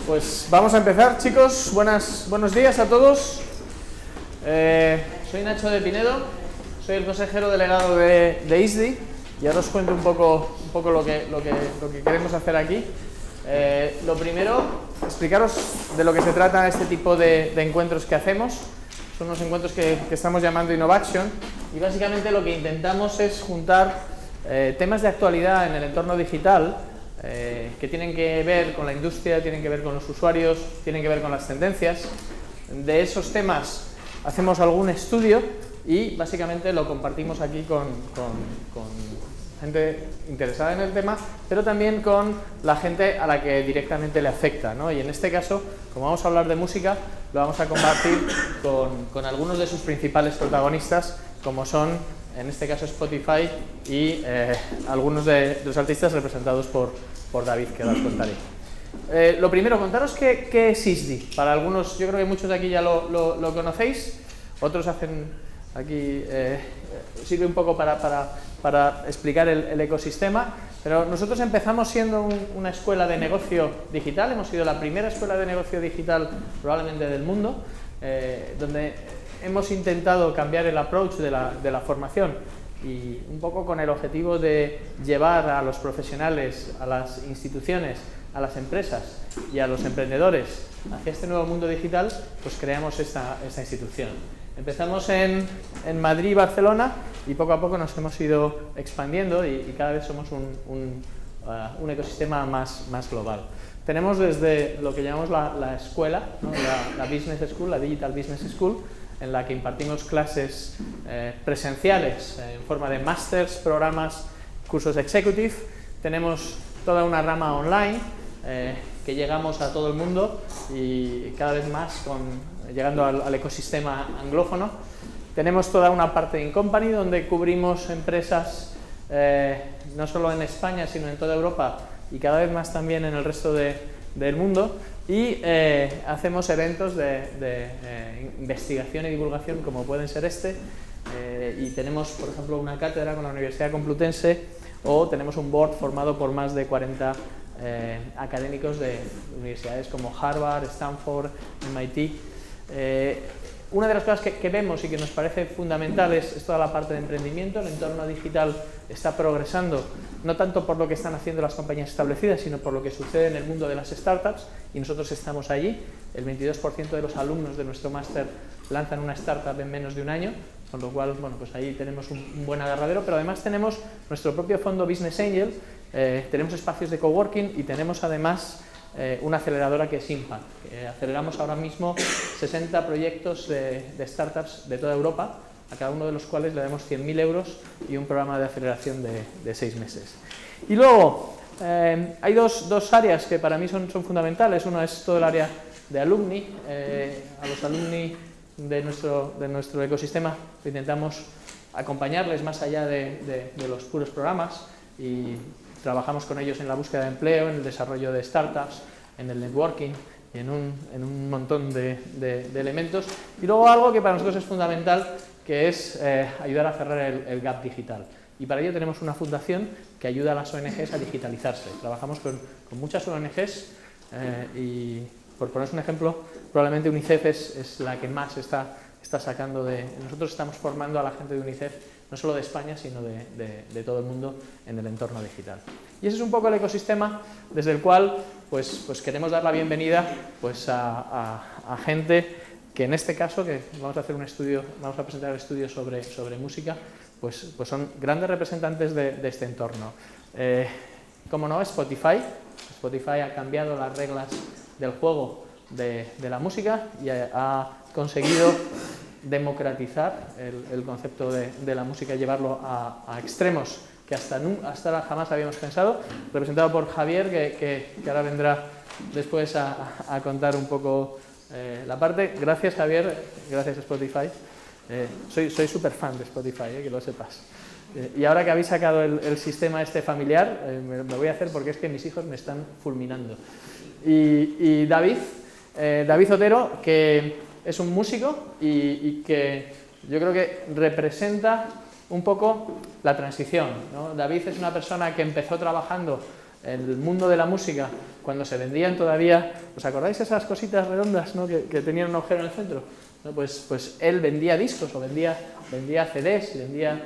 Pues vamos a empezar, chicos. Buenos días a todos. Soy Nacho de Pinedo, soy el consejero delegado de ISDI y ahora os cuento un poco lo que queremos hacer aquí. Lo primero, explicaros de lo que se trata este tipo de encuentros que hacemos. Son unos encuentros que estamos llamando Innovation y básicamente lo que intentamos es juntar temas de actualidad en el entorno digital que tienen que ver con la industria, tienen que ver con los usuarios, tienen que ver con las tendencias. De esos temas hacemos algún estudio y básicamente lo compartimos aquí con gente interesada en el tema, pero también con la gente a la que directamente le afecta, ¿no? Y en este caso, como vamos a hablar de música, lo vamos a compartir con algunos de sus principales protagonistas, como son, en este caso, Spotify y algunos de los artistas representados por David, que ahora os contaré. Lo primero, contaros qué es ISDI. Para algunos, yo creo que muchos de aquí ya lo conocéis, otros hacen aquí, sirve un poco para explicar el ecosistema, pero nosotros empezamos siendo una escuela de negocio digital, hemos sido la primera escuela de negocio digital probablemente del mundo, donde hemos intentado cambiar el approach de la formación y un poco con el objetivo de llevar a los profesionales, a las instituciones, a las empresas y a los emprendedores hacia este nuevo mundo digital, pues creamos esta institución. Empezamos en Madrid y Barcelona y poco a poco nos hemos ido expandiendo y cada vez somos un ecosistema más global. Tenemos desde lo que llamamos la escuela, ¿no? la Business School, la Digital Business School, en la que impartimos clases presenciales en forma de másters, programas, cursos executive. Tenemos toda una rama online que llegamos a todo el mundo y cada vez más llegando al ecosistema anglófono. Tenemos toda una parte in company donde cubrimos empresas no solo en España sino en toda Europa y cada vez más también en el resto del mundo. Y hacemos eventos de investigación y divulgación como pueden ser y tenemos, por ejemplo, una cátedra con la Universidad Complutense o tenemos un board formado por más de 40 académicos de universidades como Harvard, Stanford, MIT. Una de las cosas que vemos y que nos parece fundamental es toda la parte de emprendimiento. El entorno digital está progresando, no tanto por lo que están haciendo las compañías establecidas, sino por lo que sucede en el mundo de las startups, y nosotros estamos allí. El 22% de los alumnos de nuestro máster lanzan una startup en menos de un año, con lo cual, bueno, pues ahí tenemos un buen agarradero, pero además tenemos nuestro propio fondo Business Angel, tenemos espacios de coworking y tenemos además una aceleradora que es Impact. Aceleramos ahora mismo 60 proyectos de startups de toda Europa, a cada uno de los cuales le damos 100.000 euros y un programa de aceleración de 6 meses. Y luego, hay dos áreas que para mí son fundamentales. Uno es todo el área de alumni. A los alumni de nuestro ecosistema intentamos acompañarles más allá de los puros programas y trabajamos con ellos en la búsqueda de empleo, en el desarrollo de startups, en el networking y en un montón de elementos. Y luego algo que para nosotros es fundamental, que es ayudar a cerrar el gap digital. Y para ello tenemos una fundación que ayuda a las ONGs a digitalizarse. Trabajamos con muchas ONGs y, por poneros un ejemplo, probablemente UNICEF es la que más está sacando Nosotros estamos formando a la gente de UNICEF, no solo de España, sino de todo el mundo en el entorno digital. Y ese es un poco el ecosistema desde el cual pues queremos dar la bienvenida pues a gente que en este caso, que vamos a hacer un estudio, vamos a presentar el estudio sobre música, pues son grandes representantes de este entorno. Como no, Spotify ha cambiado las reglas del juego de la música y ha conseguido democratizar el concepto de la música y llevarlo a extremos que hasta ahora jamás habíamos pensado, representado por Javier, que ahora vendrá después a contar un poco la parte. Gracias, Javier, gracias Spotify. Soy súper fan de Spotify, que lo sepas. Y ahora que habéis sacado el sistema familiar, me voy a hacer porque es que mis hijos me están fulminando. Y David Otero, que es un músico y que yo creo que representa un poco la transición, ¿no? David es una persona que empezó trabajando el mundo de la música, cuando se vendían todavía, ¿os acordáis esas cositas redondas, ¿no? que tenían un agujero en el centro? ¿No? Pues él vendía discos o vendía CDs, vendía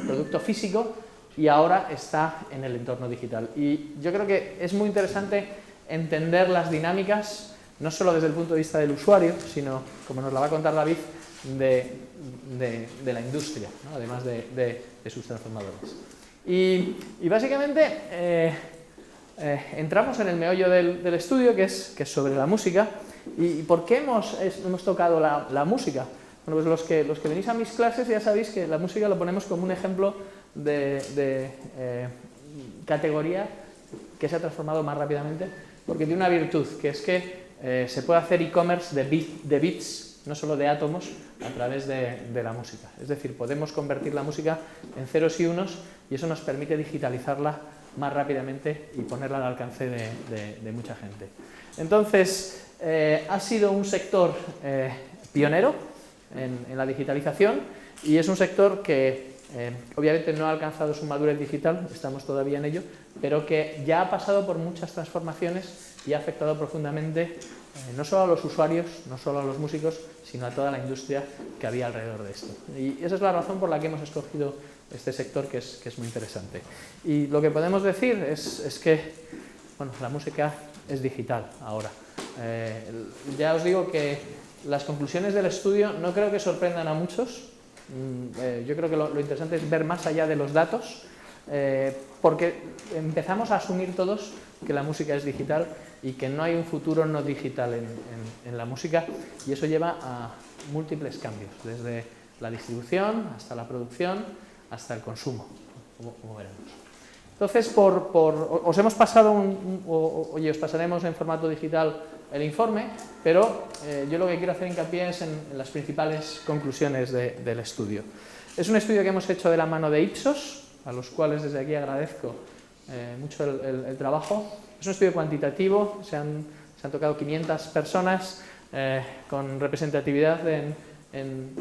producto físico, y ahora está en el entorno digital. Y yo creo que es muy interesante entender las dinámicas, no solo desde el punto de vista del usuario, sino, como nos la va a contar David, de la industria, ¿no? Además de sus transformadores. Y básicamente entramos en el meollo del estudio, que es sobre la música. ¿Y por qué hemos tocado la música? Bueno, pues los que venís a mis clases ya sabéis que la música lo ponemos como un ejemplo de categoría que se ha transformado más rápidamente, porque tiene una virtud, que es que se puede hacer e-commerce de bits, no solo de átomos, a través de la música. Es decir, podemos convertir la música en ceros y unos, y eso nos permite digitalizarla más rápidamente y ponerla al alcance de mucha gente. Entonces, ha sido un sector pionero en la digitalización, y es un sector que obviamente no ha alcanzado su madurez digital, estamos todavía en ello, pero que ya ha pasado por muchas transformaciones y ha afectado profundamente no solo a los usuarios, no solo a los músicos, sino a toda la industria que había alrededor de esto. Y esa es la razón por la que hemos escogido este sector, que es muy interesante. Y lo que podemos decir es que, bueno, la música es digital ahora. Ya os digo que las conclusiones del estudio no creo que sorprendan a muchos. Yo creo que lo interesante es ver más allá de los datos, porque empezamos a asumir todos que la música es digital y que no hay un futuro no digital en la música, y eso lleva a múltiples cambios, desde la distribución hasta la producción hasta el consumo, como veremos. Entonces, os hemos pasado os pasaremos en formato digital el informe, pero yo lo que quiero hacer hincapié es en las principales conclusiones del estudio. Es un estudio que hemos hecho de la mano de Ipsos, a los cuales desde aquí agradezco mucho el trabajo. Es un estudio cuantitativo, se han tocado 500 personas con representatividad en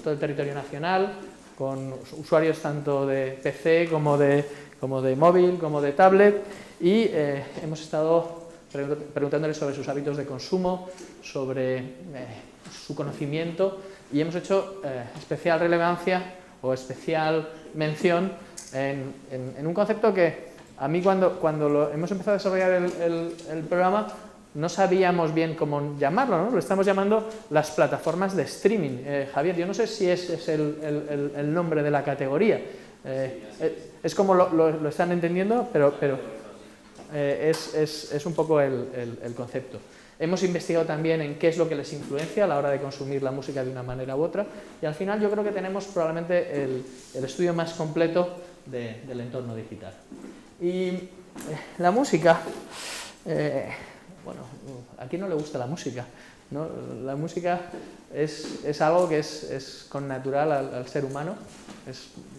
todo el territorio nacional, con usuarios tanto de PC como de móvil, como de tablet, y hemos estado preguntándoles sobre sus hábitos de consumo, sobre su conocimiento, y hemos hecho especial relevancia o especial mención en un concepto que a mí cuando hemos empezado a desarrollar el programa no sabíamos bien cómo llamarlo, ¿no? Lo estamos llamando las plataformas de streaming. Javier, yo no sé si ese es el nombre de la categoría. Es como lo están entendiendo, pero es un poco el concepto. Hemos investigado también en qué es lo que les influencia a la hora de consumir la música de una manera u otra, y al final yo creo que tenemos probablemente el estudio más completo del entorno digital. Y la música, bueno, ¿a quién no le gusta la música? ¿No? La música es algo que es connatural al ser humano,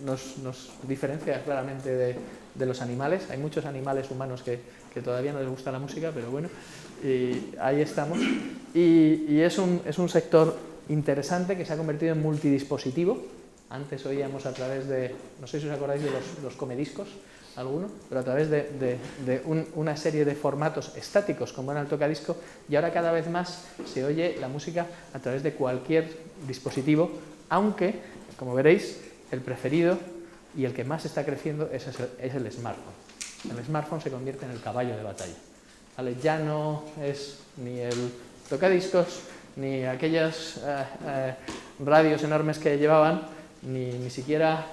nos diferencia claramente de los animales. Hay muchos animales humanos que todavía no les gusta la música, pero bueno, y ahí estamos. Y es un sector interesante que se ha convertido en multidispositivo. Antes oíamos a través de, no sé si os acordáis de los comediscos, alguno, pero a través de una serie de formatos estáticos como era el tocadisco, y ahora cada vez más se oye la música a través de cualquier dispositivo, aunque, como veréis, el preferido y el que más está creciendo es el smartphone. El smartphone se convierte en el caballo de batalla, ¿vale? Ya no es ni el tocadiscos, ni aquellas radios enormes que llevaban, ni siquiera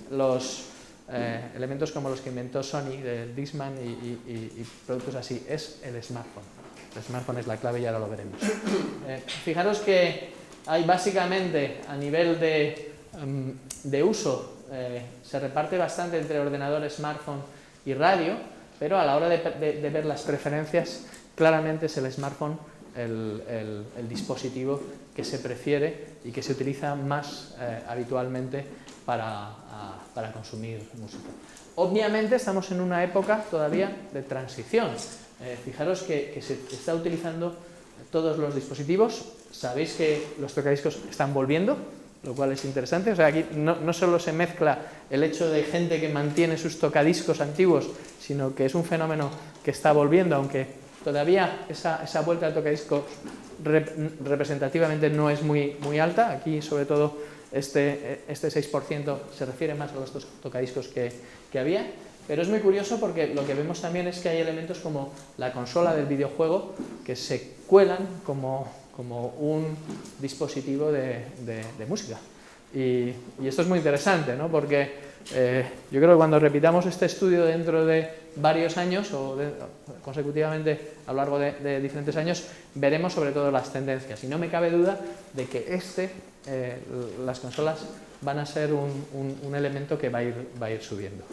los elementos como los que inventó Sony, del Discman y productos así. Es el smartphone. El smartphone es la clave y ahora lo veremos. Fijaros que hay básicamente, a nivel de uso, se reparte bastante entre ordenador, smartphone y radio, pero a la hora de ver las preferencias, claramente es el smartphone el dispositivo que se prefiere y que se utiliza más habitualmente para consumir música. Obviamente estamos en una época todavía de transición. Fijaros que se está utilizando todos los dispositivos. Sabéis que los tocadiscos están volviendo, lo cual es interesante. O sea, aquí no solo se mezcla el hecho de gente que mantiene sus tocadiscos antiguos, sino que es un fenómeno que está volviendo, aunque todavía esa vuelta al tocadiscos representativamente no es muy alta. Aquí, sobre todo, este 6% se refiere más a los tocadiscos que había. Pero es muy curioso porque lo que vemos también es que hay elementos como la consola del videojuego que se cuelan como un dispositivo de música. Y esto es muy interesante, ¿no? Porque yo creo que cuando repitamos este estudio dentro de varios años o consecutivamente a lo largo de diferentes años, veremos sobre todo las tendencias. Y no me cabe duda de que las consolas van a ser un elemento que va a ir subiendo.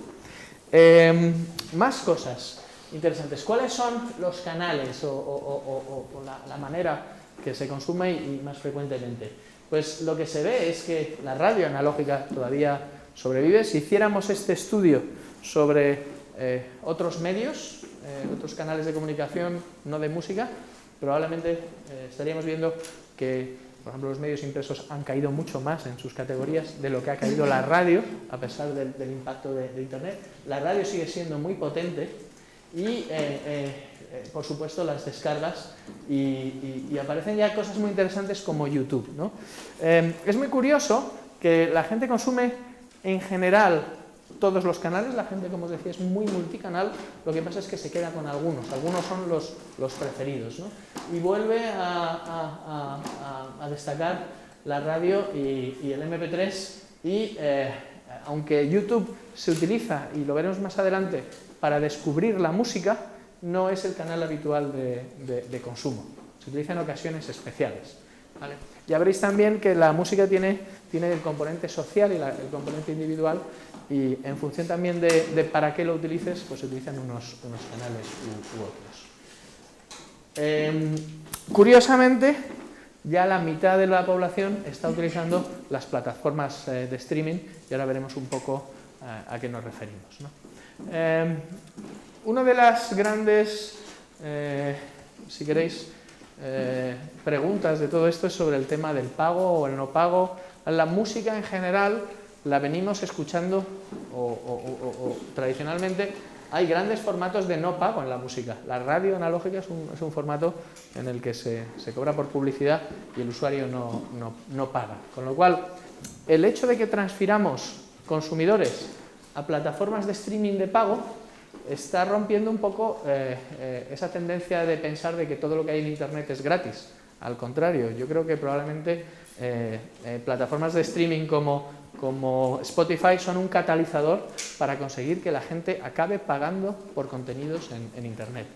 Más cosas interesantes. ¿Cuáles son los canales o la manera que se consume y más frecuentemente? Pues lo que se ve es que la radio analógica todavía sobrevive. Si hiciéramos este estudio sobre otros medios, otros canales de comunicación no de música, probablemente estaríamos viendo que, por ejemplo, los medios impresos han caído mucho más en sus categorías de lo que ha caído la radio, a pesar del impacto de Internet. La radio sigue siendo muy potente y, por supuesto, las descargas y aparecen ya cosas muy interesantes como YouTube, ¿no? Es muy curioso que la gente consume en general todos los canales. La gente, como os decía, es muy multicanal. Lo que pasa es que se queda con algunos son los preferidos, ¿no? Y vuelve a destacar la radio y el MP3 y aunque YouTube se utiliza, y lo veremos más adelante, para descubrir la música, no es el canal habitual de consumo. Se utiliza en ocasiones especiales, ¿vale? Ya veréis también que la música tiene el componente social y el componente individual, y en función también de para qué lo utilices, pues se utilizan unos canales u otros. Curiosamente, ya la mitad de la población está utilizando las plataformas de streaming, y ahora veremos un poco a qué nos referimos, ¿no? Una de las grandes, si queréis, preguntas de todo esto es sobre el tema del pago o el no pago. La música en general la venimos escuchando o tradicionalmente hay grandes formatos de no pago en la música. La radio analógica es un formato en el que se cobra por publicidad y el usuario no paga. Con lo cual, el hecho de que transfiramos consumidores a plataformas de streaming de pago está rompiendo un poco esa tendencia de pensar de que todo lo que hay en Internet es gratis. Al contrario, yo creo que probablemente plataformas de streaming como Spotify son un catalizador para conseguir que la gente acabe pagando por contenidos en Internet.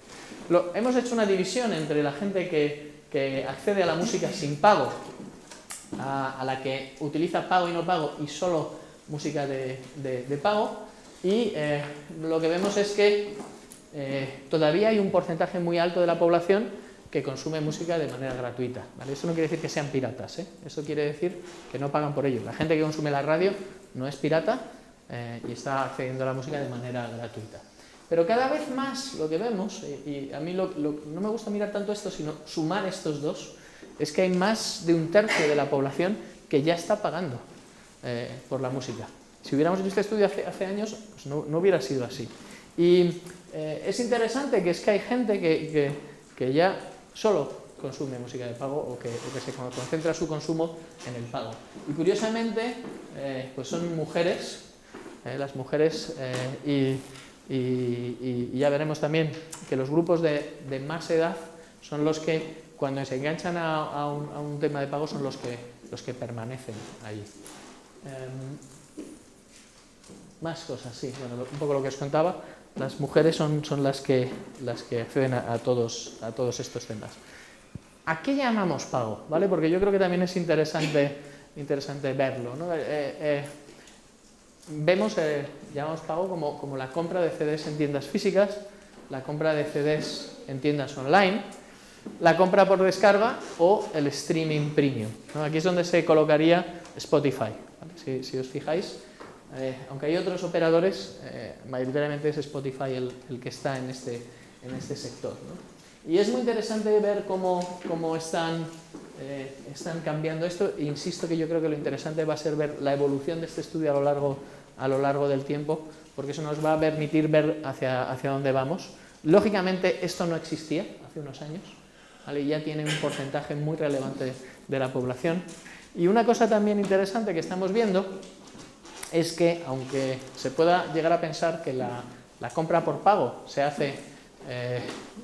Hemos hecho una división entre la gente que accede a la música sin pago, a la que utiliza pago y no pago y solo música de pago, y lo que vemos es que todavía hay un porcentaje muy alto de la población que consume música de manera gratuita, ¿vale? Eso no quiere decir que sean piratas, ¿eh? Eso quiere decir que no pagan por ello. La gente que consume la radio no es pirata y está accediendo a la música de manera gratuita. Pero cada vez más lo que vemos, y a mí no me gusta mirar tanto esto, sino sumar estos dos, es que hay más de un tercio de la población que ya está pagando por la música. Si hubiéramos hecho este estudio hace años, pues no hubiera sido así. Y es interesante que es que hay gente que ya solo consume música de pago o que se concentra su consumo en el pago. Y curiosamente, pues son mujeres, las mujeres, y ya veremos también que los grupos de más edad son los que, cuando se enganchan a un tema de pago, son los que permanecen allí. Más cosas, sí, bueno, un poco lo que os contaba. Las mujeres son las que acceden a todos estos temas. ¿A qué llamamos pago? ¿Vale? Porque yo creo que también es interesante verlo, ¿no? Llamamos pago como la compra de CDs en tiendas físicas, la compra de CDs en tiendas online, la compra por descarga o el streaming premium, ¿no? Aquí es donde se colocaría Spotify, ¿vale? Si os fijáis, aunque hay otros operadores, mayoritariamente es Spotify el que está en este sector, ¿no? Y es muy interesante ver cómo están están cambiando esto, e insisto que yo creo que lo interesante va a ser ver la evolución de este estudio a lo largo del tiempo, porque eso nos va a permitir ver hacia dónde vamos. Lógicamente esto no existía hace unos años, ¿vale? Ya tiene un porcentaje muy relevante de la población. Y una cosa también interesante que estamos viendo es que, aunque se pueda llegar a pensar que la compra por pago se hace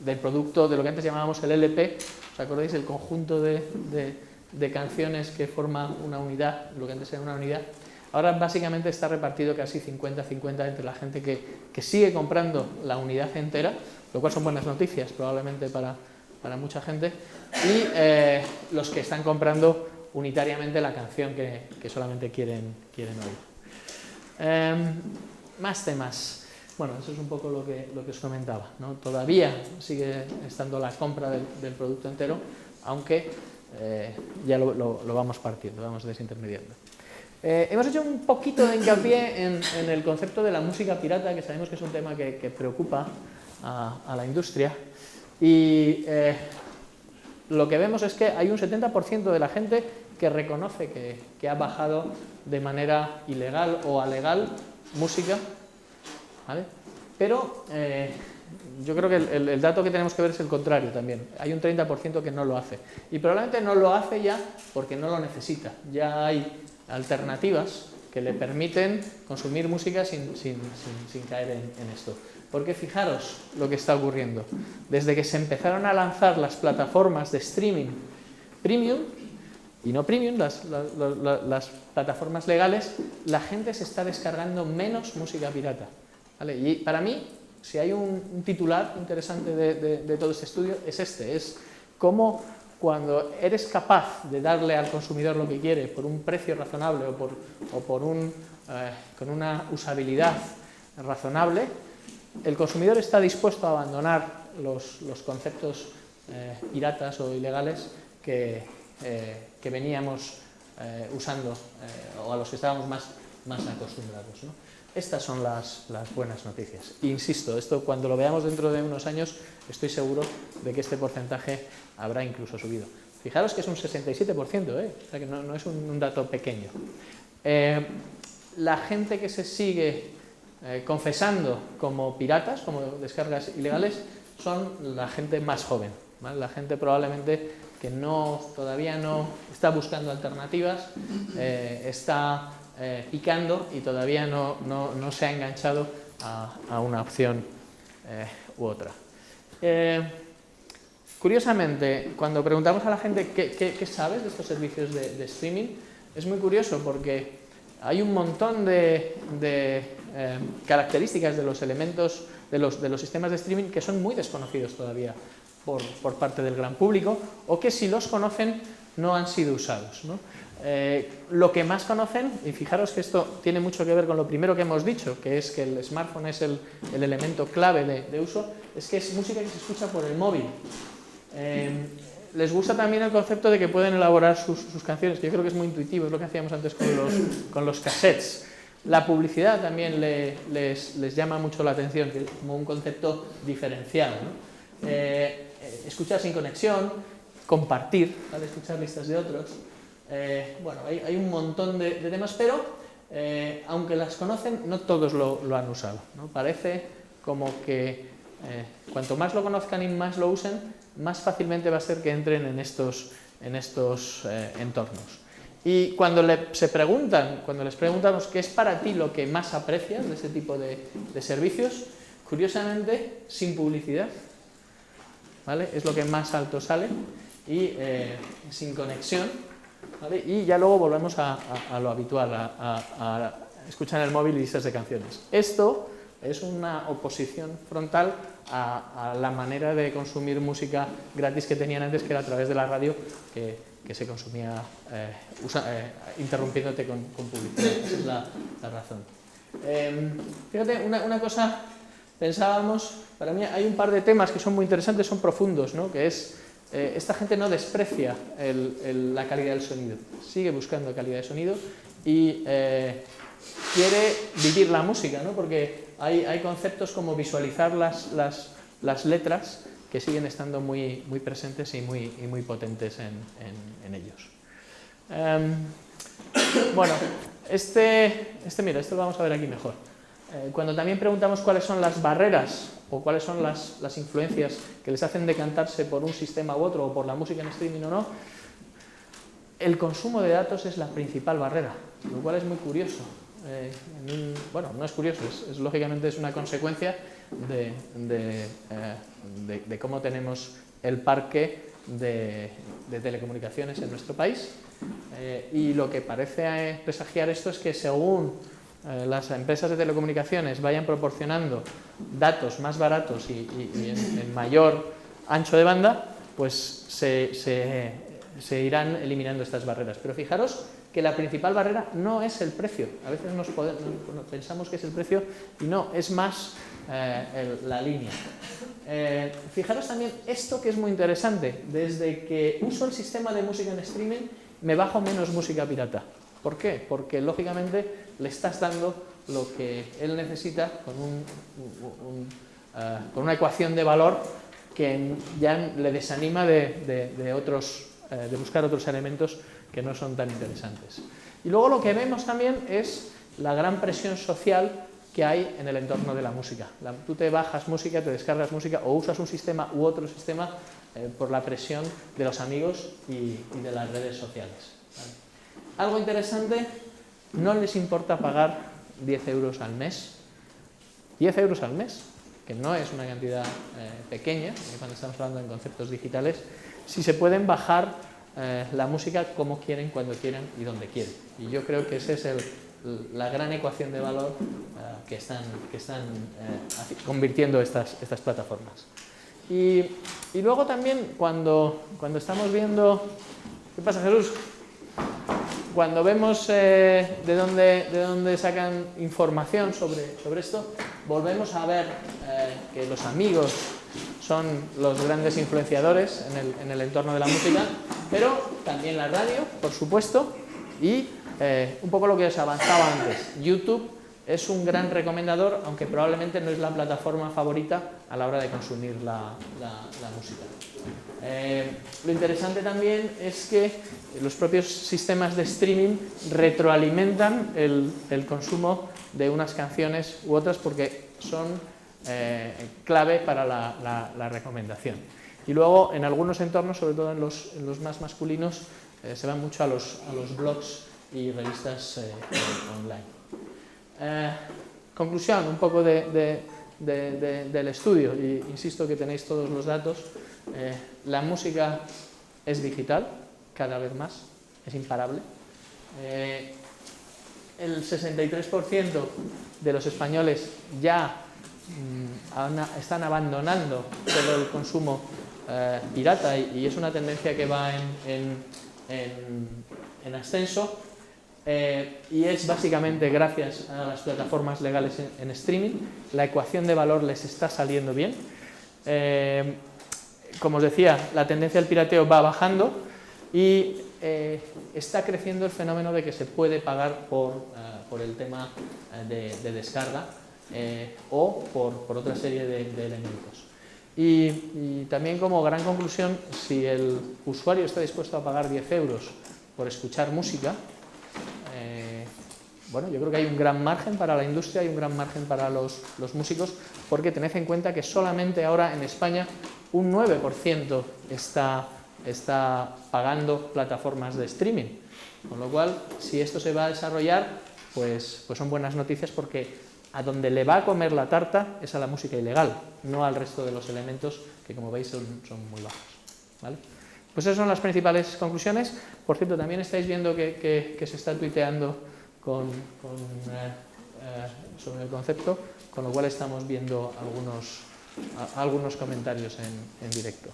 del producto de lo que antes llamábamos el LP, ¿os acordáis? El conjunto de canciones que forma una unidad, lo que antes era una unidad, ahora básicamente está repartido casi 50-50 entre la gente que sigue comprando la unidad entera, lo cual son buenas noticias probablemente para mucha gente, y los que están comprando unitariamente la canción que solamente quieren oír. Más temas. Bueno, eso es un poco lo que os comentaba, ¿no? Todavía sigue estando la compra del producto entero, aunque ya lo vamos partiendo, vamos desintermediando. Hemos hecho un poquito de hincapié en el concepto de la música pirata, que sabemos que es un tema que preocupa a la industria, y lo que vemos es que hay un 70% de la gente que reconoce que ha bajado de manera ilegal o alegal música, ¿vale? Pero yo creo que el dato que tenemos que ver es el contrario también. Hay un 30% que no lo hace. Y probablemente no lo hace ya porque no lo necesita. Ya hay alternativas que le permiten consumir música sin caer en esto. Porque fijaros lo que está ocurriendo. Desde que se empezaron a lanzar las plataformas de streaming premium y no premium, las plataformas legales, la gente se está descargando menos música pirata, ¿vale? Y para mí, si hay un titular interesante de todo este estudio, es cómo cuando eres capaz de darle al consumidor lo que quiere por un precio razonable o con una usabilidad razonable, el consumidor está dispuesto a abandonar los conceptos piratas o ilegales que veníamos usando o a los que estábamos más acostumbrados, ¿no? Estas son las buenas noticias. Insisto, esto cuando lo veamos dentro de unos años, estoy seguro de que este porcentaje habrá incluso subido. Fijaros que es un 67%, o sea que no es un dato pequeño. La gente que se sigue confesando como piratas, como descargas ilegales, son la gente más joven, ¿vale? La gente probablemente que todavía no está buscando alternativas, está picando y todavía no se ha enganchado a una opción u otra. Curiosamente, cuando preguntamos a la gente qué sabes de estos servicios de streaming, es muy curioso porque hay un montón de características de los elementos de los sistemas de streaming que son muy desconocidos todavía por parte del gran público, o que si los conocen no han sido usados, ¿no? Lo que más conocen, y fijaros que esto tiene mucho que ver con lo primero que hemos dicho, que es que el smartphone es el elemento clave de uso, es que es música que se escucha por el móvil. Les gusta también el concepto de que pueden elaborar sus canciones, que yo creo que es muy intuitivo, es lo que hacíamos antes con los cassettes. La publicidad también les llama mucho la atención, que es como un concepto diferencial, ¿no? Escuchar sin conexión, compartir, ¿vale? Escuchar listas de otros. Bueno, hay un montón de temas, pero aunque las conocen, no todos lo han usado, ¿no? Parece como que cuanto más lo conozcan y más lo usen, más fácilmente va a ser que entren en estos entornos. Y cuando les preguntamos qué es para ti lo que más aprecias de este tipo de servicios, curiosamente, sin publicidad, ¿vale? Es lo que más alto sale, y sin conexión, ¿vale? Y ya luego volvemos a lo habitual, a escuchar en el móvil listas de canciones. Esto es una oposición frontal a la manera de consumir música gratis que tenían antes, que era a través de la radio, que se consumía interrumpiéndote con publicidad. Esa es la razón. Fíjate, una cosa, pensábamos, para mí hay un par de temas que son muy interesantes, son profundos, ¿no? Que es, esta gente no desprecia la calidad del sonido, sigue buscando calidad de sonido y quiere vivir la música, ¿no? Porque hay conceptos como visualizar las letras que siguen estando muy, muy presentes y muy potentes en ellos. Bueno, mira, esto lo vamos a ver aquí mejor. Cuando también preguntamos cuáles son las barreras o cuáles son las influencias que les hacen decantarse por un sistema u otro o por la música en streaming o no, el consumo de datos es la principal barrera, lo cual es muy curioso. Bueno, no es curioso, lógicamente es una consecuencia de cómo tenemos el parque de telecomunicaciones en nuestro país. Y lo que parece presagiar esto es que según las empresas de telecomunicaciones vayan proporcionando datos más baratos y en mayor ancho de banda, pues se irán eliminando estas barreras. Pero fijaros que la principal barrera no es el precio. A veces pensamos que es el precio y no, es más la línea. Fijaros también esto que es muy interesante. Desde que uso el sistema de música en streaming, me bajo menos música pirata. ¿Por qué? Porque lógicamente le estás dando lo que él necesita con una ecuación de valor que ya le desanima de buscar otros elementos que no son tan interesantes. Y luego lo que vemos también es la gran presión social que hay en el entorno de la música. Tú te bajas música, te descargas música o usas un sistema u otro sistema por la presión de los amigos y de las redes sociales. ¿Vale? Algo interesante, no les importa pagar 10 euros al mes. 10 euros al mes, que no es una cantidad pequeña, cuando estamos hablando en conceptos digitales, si se pueden bajar la música como quieren, cuando quieran y donde quieren. Y yo creo que esa es la gran ecuación de valor que están convirtiendo estas plataformas. Y luego también cuando estamos viendo... ¿Qué pasa, Jesús? Cuando vemos de dónde sacan información sobre esto, volvemos a ver que los amigos son los grandes influenciadores en el entorno de la música, pero también la radio, por supuesto, y un poco lo que os avanzaba antes. YouTube es un gran recomendador, aunque probablemente no es la plataforma favorita a la hora de consumir la música. Lo interesante también es que los propios sistemas de streaming retroalimentan el consumo de unas canciones u otras porque son clave para la recomendación. Y luego en algunos entornos, sobre todo en los más masculinos, se van mucho a los blogs y revistas online. Conclusión un poco del estudio, y insisto que tenéis todos los datos. La música es digital, cada vez más, es imparable. El 63% de los españoles ya están abandonando todo el consumo pirata y es una tendencia que va en ascenso. Y es básicamente gracias a las plataformas legales en streaming. La ecuación de valor les está saliendo bien. Como os decía, la tendencia al pirateo va bajando y está creciendo el fenómeno de que se puede pagar por el tema de descarga o por otra serie de elementos. Y también como gran conclusión, si el usuario está dispuesto a pagar 10 euros por escuchar música, bueno, yo creo que hay un gran margen para la industria y un gran margen para los músicos, porque tened en cuenta que solamente ahora en España un 9% está pagando plataformas de streaming. Con lo cual, si esto se va a desarrollar, pues son buenas noticias, porque a donde le va a comer la tarta es a la música ilegal, no al resto de los elementos que, como veis, son muy bajos. ¿Vale? Pues esas son las principales conclusiones. Por cierto, también estáis viendo que se está tuiteando sobre el concepto, con lo cual estamos viendo algunos comentarios en directo.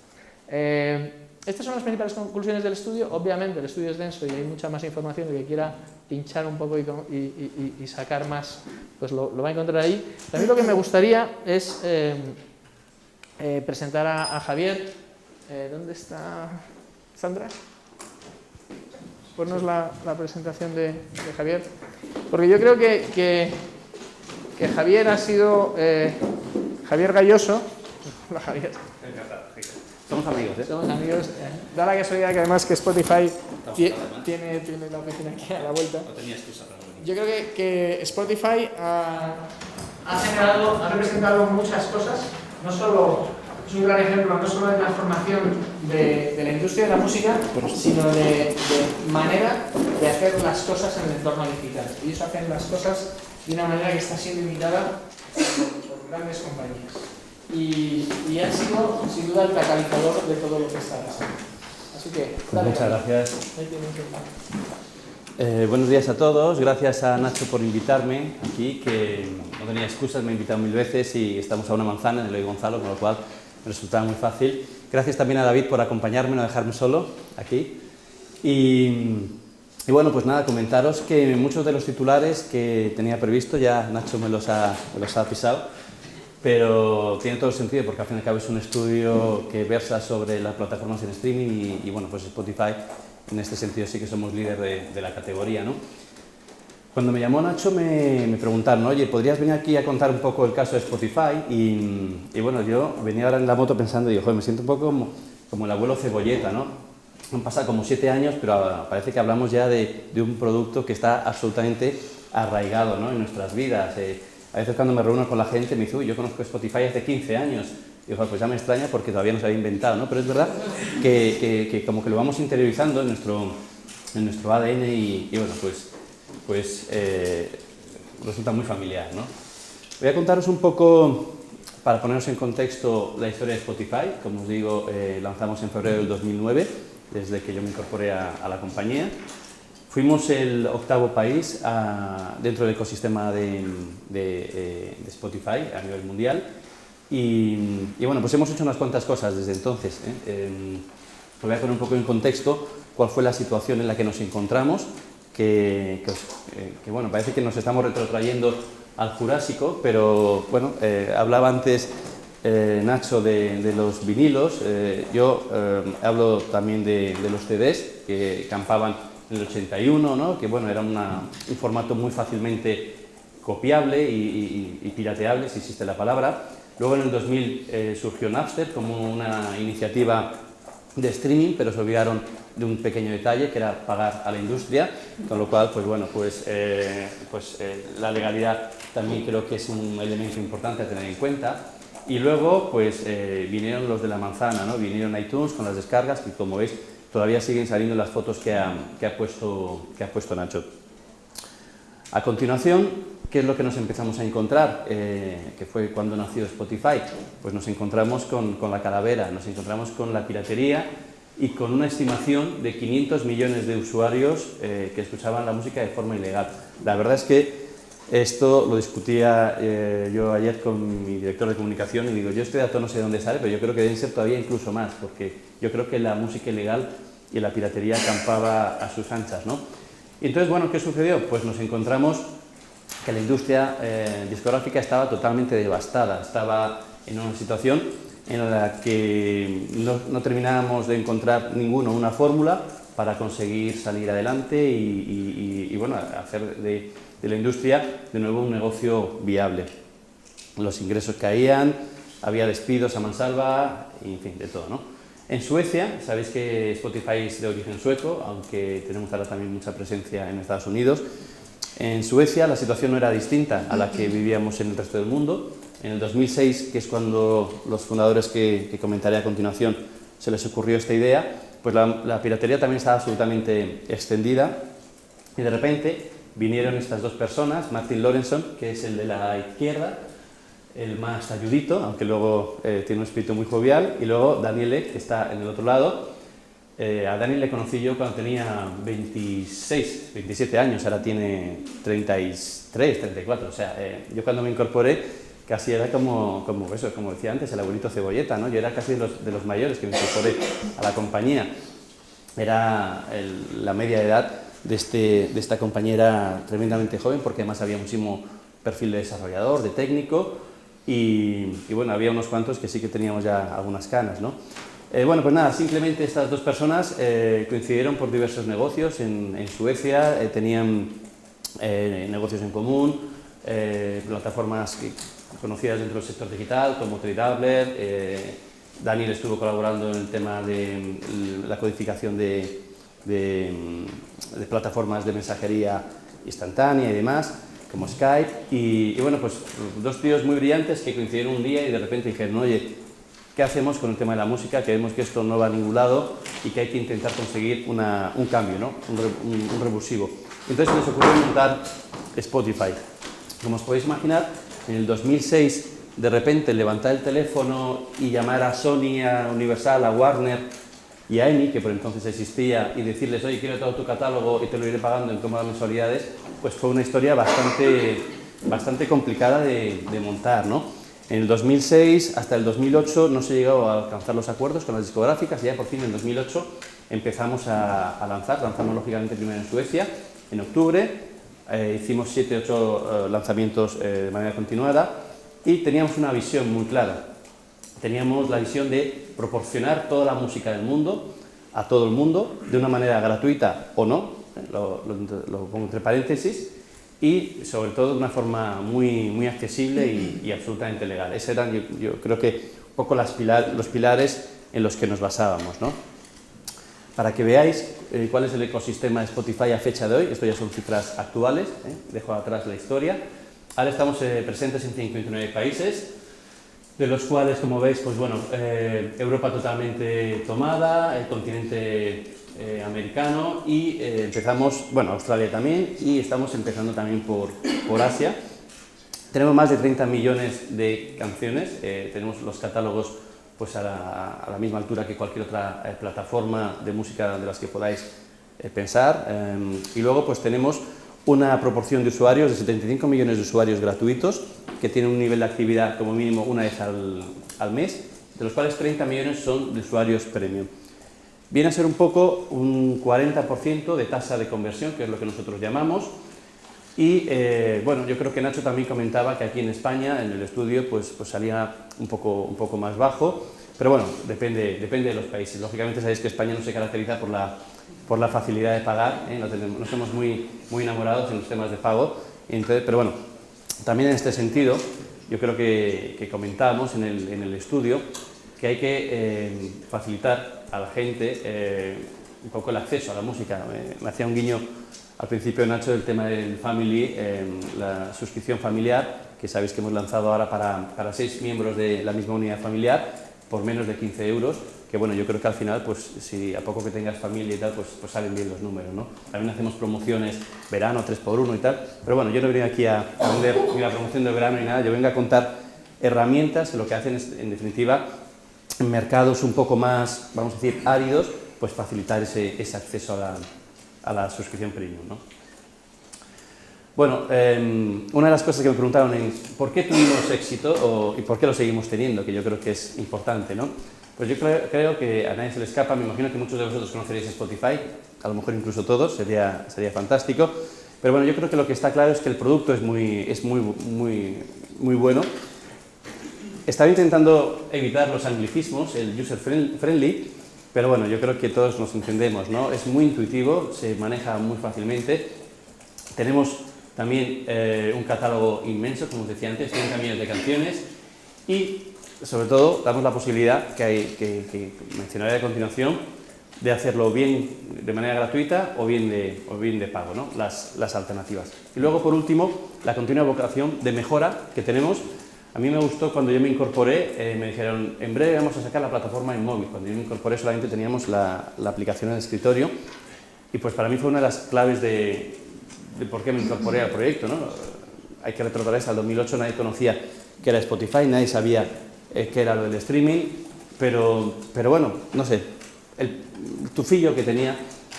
Estas son las principales conclusiones del estudio. Obviamente el estudio es denso y hay mucha más información. El que quiera pinchar un poco y sacar más, pues lo va a encontrar ahí. También lo que me gustaría es presentar a Javier. ¿Dónde está Sandra? Ponnos la presentación de Javier, porque yo creo que Javier ha sido Javier Galloso. Hola, Javier. Encantado. Somos amigos, ¿eh? Somos amigos. Da la casualidad que además que Spotify tiene la oficina aquí a la vuelta. No tenía excusa para venir. Yo creo que Spotify ha representado muchas cosas, no solo, es un gran ejemplo, no solo de transformación de la industria de la música, sino de manera de hacer las cosas en el entorno digital. Ellos hacen las cosas de una manera que está siendo imitada por grandes compañías. Y han sido, sin duda, el catalizador de todo lo que está pasando. Así que, pues muchas gracias. Buenos días a todos, gracias a Nacho por invitarme aquí, que no tenía excusas, me ha invitado 1000 veces y estamos a una manzana en Eloy Gonzalo, con lo cual me resultaba muy fácil. Gracias también a David por acompañarme, no dejarme solo aquí. Y bueno, pues nada, comentaros que muchos de los titulares que tenía previsto ya Nacho me los ha pisado, pero tiene todo el sentido porque al fin y al cabo es un estudio que versa sobre las plataformas en streaming y bueno, pues Spotify en este sentido sí que somos líder de la categoría, ¿no? Cuando me llamó Nacho me preguntaron, oye, ¿podrías venir aquí a contar un poco el caso de Spotify? Y bueno, yo venía ahora en la moto pensando, digo, joder, me siento un poco como el abuelo Cebolleta, ¿no? Han pasado como 7 años, pero parece que hablamos ya de un producto que está absolutamente arraigado, ¿no?, en nuestras vidas. A veces cuando me reúno con la gente me dice, uy, yo conozco Spotify hace 15 años. Y digo, pues ya me extraña porque todavía no se había inventado, ¿no? Pero es verdad que como que lo vamos interiorizando en nuestro ADN y bueno, pues resulta muy familiar, ¿no? Voy a contaros un poco, para poneros en contexto, la historia de Spotify. Como os digo, lanzamos en febrero del 2009, desde que yo me incorporé a la compañía. Fuimos el 8º país dentro del ecosistema de Spotify a nivel mundial y bueno, pues hemos hecho unas cuantas cosas desde entonces. Os voy a poner un poco en contexto cuál fue la situación en la que nos encontramos, que bueno, parece que nos estamos retrotrayendo al Jurásico, pero bueno, hablaba antes Nacho de los vinilos, yo hablo también de los CDs que campaban en el 81, ¿no? Que bueno, era un formato muy fácilmente copiable y pirateable, si existe la palabra. Luego en el 2000 surgió Napster como una iniciativa de streaming, pero se olvidaron de un pequeño detalle, que era pagar a la industria, con lo cual, pues bueno, la legalidad también creo que es un elemento importante a tener en cuenta. Y luego, pues vinieron los de la manzana, ¿no? Vinieron iTunes con las descargas, que como veis, todavía siguen saliendo las fotos que ha puesto Nacho. A continuación, ¿qué es lo que nos empezamos a encontrar? Que fue cuando nació Spotify. Pues nos encontramos con la calavera, nos encontramos con la piratería y con una estimación de 500 millones de usuarios que escuchaban la música de forma ilegal. La verdad es que esto lo discutía yo ayer con mi director de comunicación y digo, yo este dato no sé de dónde sale, pero yo creo que deben ser todavía incluso más, porque yo creo que la música ilegal y la piratería campaba a sus anchas, ¿no? Y entonces, bueno, ¿qué sucedió? Pues nos encontramos que la industria discográfica estaba totalmente devastada, estaba en una situación en la que no terminábamos de encontrar una fórmula para conseguir salir adelante y bueno, hacer de la industria de nuevo un negocio viable. Los ingresos caían, había despidos a mansalva y en fin, de todo, ¿no? En Suecia, sabéis que Spotify es de origen sueco, aunque tenemos ahora también mucha presencia en Estados Unidos. En Suecia la situación no era distinta a la que vivíamos en el resto del mundo. En el 2006, que es cuando los fundadores que comentaré a continuación se les ocurrió esta idea, pues la piratería también estaba absolutamente extendida y de repente vinieron estas dos personas, Martin Lorentzon, que es el de la izquierda, el más ayudito, aunque luego tiene un espíritu muy jovial, y luego Daniel Ek, que está en el otro lado. A Daniel le conocí yo cuando tenía 26, 27 años, ahora tiene 33, 34, o sea, yo cuando me incorporé casi era como decía antes, el abuelito Cebolleta, ¿no? Yo era casi de los mayores que me incorporé a la compañía. Era la media edad de esta compañía era tremendamente joven, porque además había muchísimo perfil de desarrollador, de técnico, y bueno, había unos cuantos que sí que teníamos ya algunas canas, ¿no? Bueno, pues nada, simplemente estas dos personas coincidieron por diversos negocios en Suecia, tenían negocios en común, plataformas conocidas dentro del sector digital como Tradabler, Daniel estuvo colaborando en el tema de la codificación de plataformas de mensajería instantánea y demás, como Skype, y bueno, pues dos tíos muy brillantes que coincidieron un día y de repente dijeron, oye, ¿qué hacemos con el tema de la música? Que vemos que esto no va a ningún lado y que hay que intentar conseguir un cambio, ¿no? un revulsivo. Entonces les ocurrió montar Spotify. Como os podéis imaginar, en el 2006, de repente levantar el teléfono y llamar a Sony, a Universal, a Warner y a EMI, que por entonces existía, y decirles, oye, quiero todo tu catálogo y te lo iré pagando en cómodas mensualidades, pues fue una historia bastante complicada de montar, ¿no? En el 2006 hasta el 2008 no se llegó a alcanzar los acuerdos con las discográficas y ya por fin en 2008 empezamos a lanzamos lógicamente primero en Suecia, en octubre, hicimos 7-8 lanzamientos de manera continuada y teníamos una visión muy clara. Teníamos la visión de proporcionar toda la música del mundo a todo el mundo de una manera gratuita o no, lo pongo entre paréntesis, y sobre todo de una forma muy accesible y absolutamente legal. Esos eran, yo creo que un poco los pilares en los que nos basábamos, ¿no? Para que veáis cuál es el ecosistema de Spotify a fecha de hoy, esto ya son cifras actuales, dejo atrás la historia. Ahora estamos presentes en 59 países, de los cuales, como veis, pues bueno, Europa totalmente tomada, el continente americano y empezamos, bueno, Australia también, y estamos empezando también por Asia. Tenemos más de 30 millones de canciones, tenemos los catálogos pues a la misma altura que cualquier otra plataforma de música de las que podáis pensar, y luego pues tenemos una proporción de usuarios, de 75 millones de usuarios gratuitos, que tienen un nivel de actividad como mínimo una vez al mes, de los cuales 30 millones son de usuarios premium. Viene a ser un poco un 40% de tasa de conversión, que es lo que nosotros llamamos, y bueno, yo creo que Nacho también comentaba que aquí en España, en el estudio, pues salía un poco más bajo, pero bueno, depende de los países. Lógicamente sabéis que España no se caracteriza por la facilidad de pagar, no somos muy enamorados en los temas de pago, entonces, pero bueno, también en este sentido, yo creo que comentábamos en el estudio que hay que facilitar a la gente un poco el acceso a la música. Me hacía un guiño al principio, Nacho, del tema del family, la suscripción familiar, que sabéis que hemos lanzado ahora para 6 miembros de la misma unidad familiar, por menos de 15 euros, que bueno, yo creo que al final, pues si a poco que tengas familia y tal, pues salen bien los números, ¿no? También hacemos promociones verano, 3x1 y tal, pero bueno, yo no vengo aquí a vender ni la promoción de verano ni nada, yo vengo a contar herramientas que lo que hacen es, en definitiva, en mercados un poco más, vamos a decir, áridos, pues facilitar ese acceso a la suscripción premium, ¿no? Bueno, una de las cosas que me preguntaron es ¿por qué tuvimos éxito y por qué lo seguimos teniendo? Que yo creo que es importante, ¿no? Pues yo creo que a nadie se le escapa, me imagino que muchos de vosotros conoceréis Spotify, a lo mejor incluso todos, sería fantástico, pero bueno, yo creo que lo que está claro es que el producto es muy bueno. Estaba intentando evitar los anglicismos, el user friendly, pero bueno, yo creo que todos nos entendemos, ¿no? Es muy intuitivo, se maneja muy fácilmente. Tenemos también un catálogo inmenso, como os decía antes, 30 millones de canciones y, sobre todo, damos la posibilidad que mencionaré a continuación de hacerlo bien de manera gratuita o bien de pago, ¿no? Las alternativas. Y luego, por último, la continua vocación de mejora que tenemos. A mí me gustó cuando yo me incorporé, me dijeron, en breve vamos a sacar la plataforma en móvil. Cuando yo me incorporé solamente teníamos la aplicación en el escritorio y pues para mí fue una de las claves de por qué me incorporé al proyecto, ¿no? Hay que retroceder hasta el 2008, nadie conocía qué era Spotify, nadie sabía qué era lo del streaming, pero bueno, no sé, el tufillo que tenía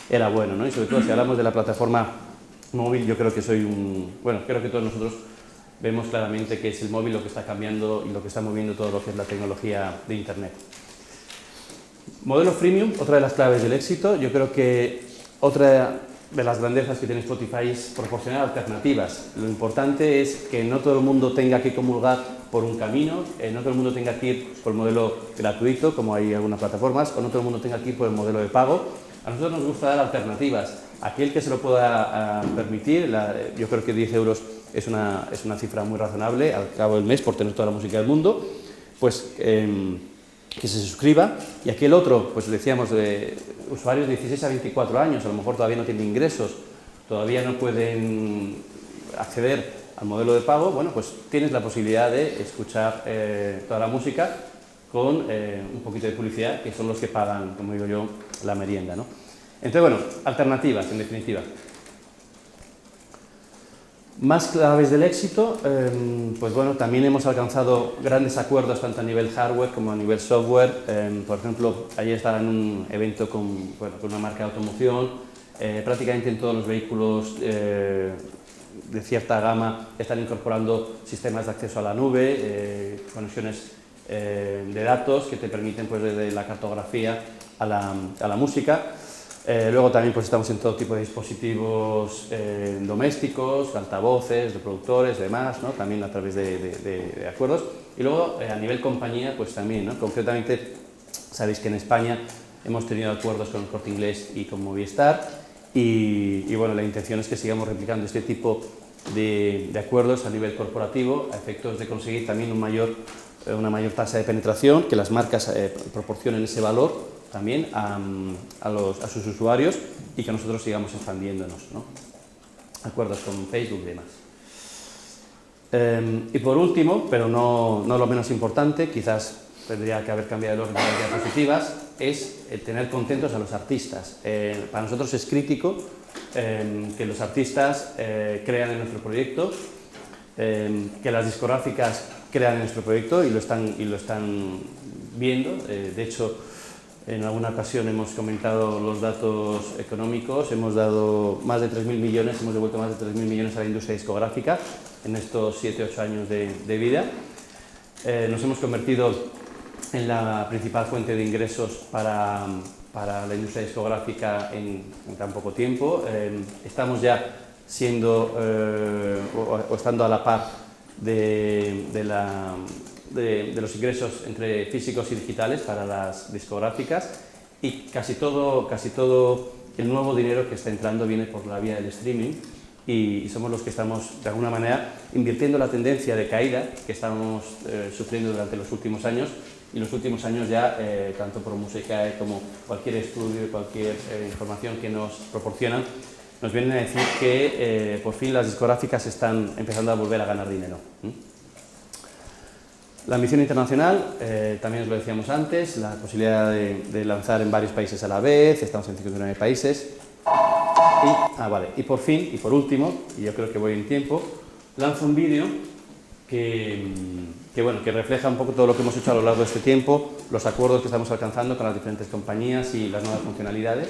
era bueno, ¿no? Y sobre todo si hablamos de la plataforma móvil, yo creo que creo que todos nosotros vemos claramente que es el móvil lo que está cambiando y lo que está moviendo todo lo que es la tecnología de Internet. Modelo freemium, otra de las claves del éxito. Yo creo que otra de las grandezas que tiene Spotify es proporcionar alternativas. Lo importante es que no todo el mundo tenga que comulgar por un camino, no todo el mundo tenga que ir por el modelo gratuito, como hay algunas plataformas, o no todo el mundo tenga que ir por el modelo de pago. A nosotros nos gusta dar alternativas. Aquel que se lo pueda permitir, yo creo que 10 euros es una cifra muy razonable al cabo del mes por tener toda la música del mundo, pues que se suscriba, y aquel otro, pues decíamos, de usuarios de 16 a 24 años, a lo mejor todavía no tienen ingresos, todavía no pueden acceder al modelo de pago, bueno, pues tienes la posibilidad de escuchar toda la música con un poquito de publicidad, que son los que pagan, como digo yo, la merienda, ¿no? Entonces, bueno, alternativas, en definitiva. Más claves del éxito, pues bueno, también hemos alcanzado grandes acuerdos tanto a nivel hardware como a nivel software. Por ejemplo, ayer estaba en un evento con una marca de automoción, prácticamente en todos los vehículos de cierta gama están incorporando sistemas de acceso a la nube, conexiones de datos que te permiten, pues, desde la cartografía a la música. Luego también, pues, estamos en todo tipo de dispositivos domésticos, altavoces, reproductores, demás, ¿no? También a través de acuerdos. Y luego, a nivel compañía, pues también, ¿no? Concretamente, sabéis que en España hemos tenido acuerdos con el Corte Inglés y con Movistar, y bueno, la intención es que sigamos replicando este tipo de acuerdos a nivel corporativo, a efectos de conseguir también una mayor tasa de penetración, que las marcas proporcionen ese valor también a sus usuarios, y que nosotros sigamos expandiéndonos, ¿no? Acuerdos con Facebook y demás. Y por último, pero no lo menos importante, quizás tendría que haber cambiado el orden de las diapositivas, es tener contentos a los artistas. Para nosotros es crítico que los artistas crean en nuestro proyecto, que las discográficas crean en nuestro proyecto y lo están viendo. De hecho, en alguna ocasión hemos comentado los datos económicos, hemos dado más de 3.000 millones, hemos devuelto más de 3.000 millones a la industria discográfica en estos 7-8 años de vida. Nos hemos convertido en la principal fuente de ingresos para la industria discográfica en tan poco tiempo. Estamos ya siendo o estando a la par de los ingresos entre físicos y digitales para las discográficas, y casi todo el nuevo dinero que está entrando viene por la vía del streaming, y somos los que estamos de alguna manera invirtiendo la tendencia de caída que estamos sufriendo durante los últimos años. Y los últimos años ya, tanto por Musicae como cualquier estudio y cualquier información que nos proporcionan, nos vienen a decir que por fin las discográficas están empezando a volver a ganar dinero. La ambición internacional, también os lo decíamos antes, la posibilidad de lanzar en varios países a la vez, estamos en 59 países. Y por fin, y por último, y yo creo que voy en tiempo, lanzo un vídeo que refleja un poco todo lo que hemos hecho a lo largo de este tiempo, los acuerdos que estamos alcanzando con las diferentes compañías y las nuevas funcionalidades.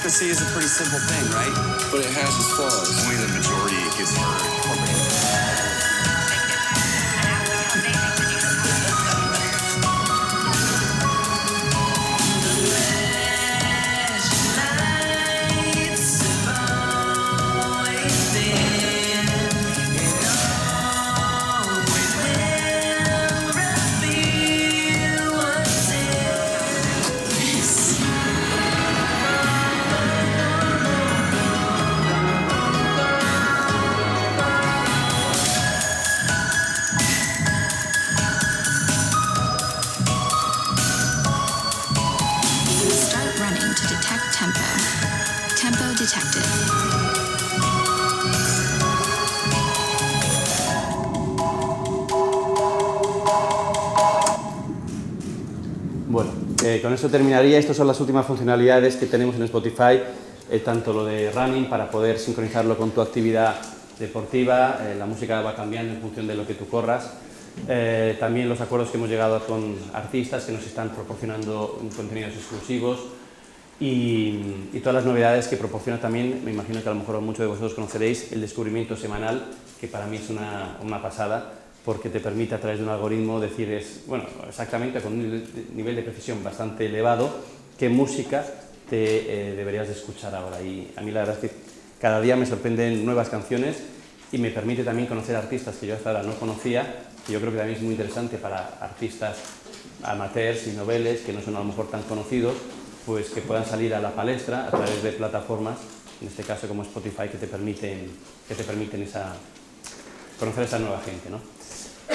Democracy is a pretty simple thing, right? But it has its flaws. Only the majority gets heard. Bueno, con eso terminaría. Estas son las últimas funcionalidades que tenemos en Spotify, tanto lo de running para poder sincronizarlo con tu actividad deportiva, la música va cambiando en función de lo que tú corras, también los acuerdos que hemos llegado con artistas que nos están proporcionando contenidos exclusivos y todas las novedades que proporciona también. Me imagino que a lo mejor muchos de vosotros conoceréis el descubrimiento semanal, que para mí es una pasada, porque te permite a través de un algoritmo decir, bueno, exactamente con un nivel de precisión bastante elevado, qué música deberías de escuchar ahora. Y a mí la verdad es que cada día me sorprenden nuevas canciones y me permite también conocer artistas que yo hasta ahora no conocía, que yo creo que también es muy interesante para artistas amateurs y noveles que no son a lo mejor tan conocidos, pues que puedan salir a la palestra a través de plataformas, en este caso como Spotify, que te permiten conocer a esa nueva gente, ¿no?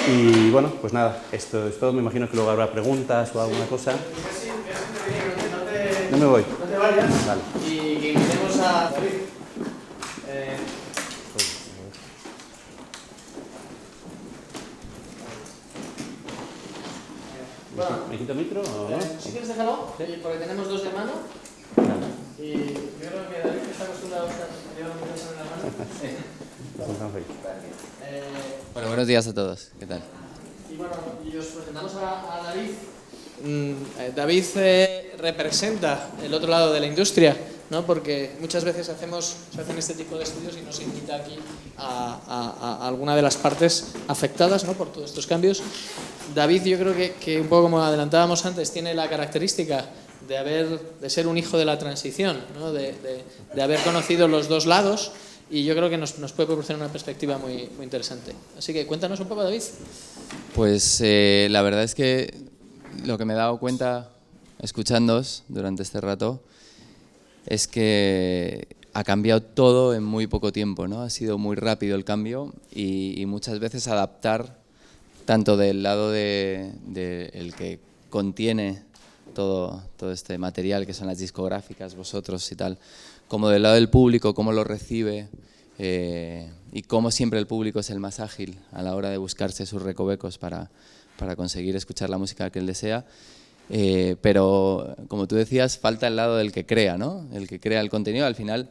Y bueno, pues nada, esto es todo. Me imagino que luego habrá preguntas o alguna cosa. No me voy. No te vayas. Vale. Y que invitemos a David. Bueno, ¿Me quito el micro o no? si quieres déjalo, ¿Sí? porque tenemos dos de mano. Vale. Y yo creo que David está acostumbrado a llevar un micrófono en la mano. Nos encontramos ahí. Bueno, buenos días a todos. ¿Qué tal? Y bueno, y os presentamos a David. David representa el otro lado de la industria, ¿no? Porque muchas veces se hacen este tipo de estudios y nos invita aquí a alguna de las partes afectadas, ¿no? Por todos estos cambios. David, yo creo que un poco como adelantábamos antes, tiene la característica de ser un hijo de la transición, ¿no? de haber conocido los dos lados, y yo creo que nos puede proporcionar una perspectiva muy, muy interesante. Así que cuéntanos un poco, David. Pues la verdad es que lo que me he dado cuenta escuchándoos durante este rato es que ha cambiado todo en muy poco tiempo, ¿no? Ha sido muy rápido el cambio y muchas veces adaptar tanto del lado el que contiene todo este material, que son las discográficas, vosotros y tal, como del lado del público, cómo lo recibe y cómo siempre el público es el más ágil a la hora de buscarse sus recovecos para conseguir escuchar la música que él desea. Pero, como tú decías, falta el lado del que crea, ¿no? El que crea el contenido. Al final,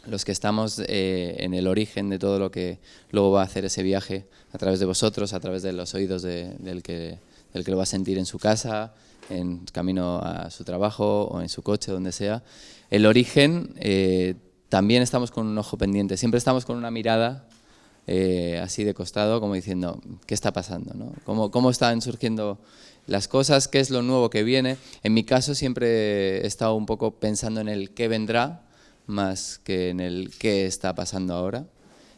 los que estamos en el origen de todo lo que luego va a hacer ese viaje a través de vosotros, a través de los oídos del que lo va a sentir en su casa, en camino a su trabajo o en su coche, donde sea. El origen, también estamos con un ojo pendiente, siempre estamos con una mirada así de costado, como diciendo, ¿qué está pasando, ¿no? ¿Cómo están surgiendo las cosas? ¿Qué es lo nuevo que viene? En mi caso siempre he estado un poco pensando en el qué vendrá, más que en el qué está pasando ahora.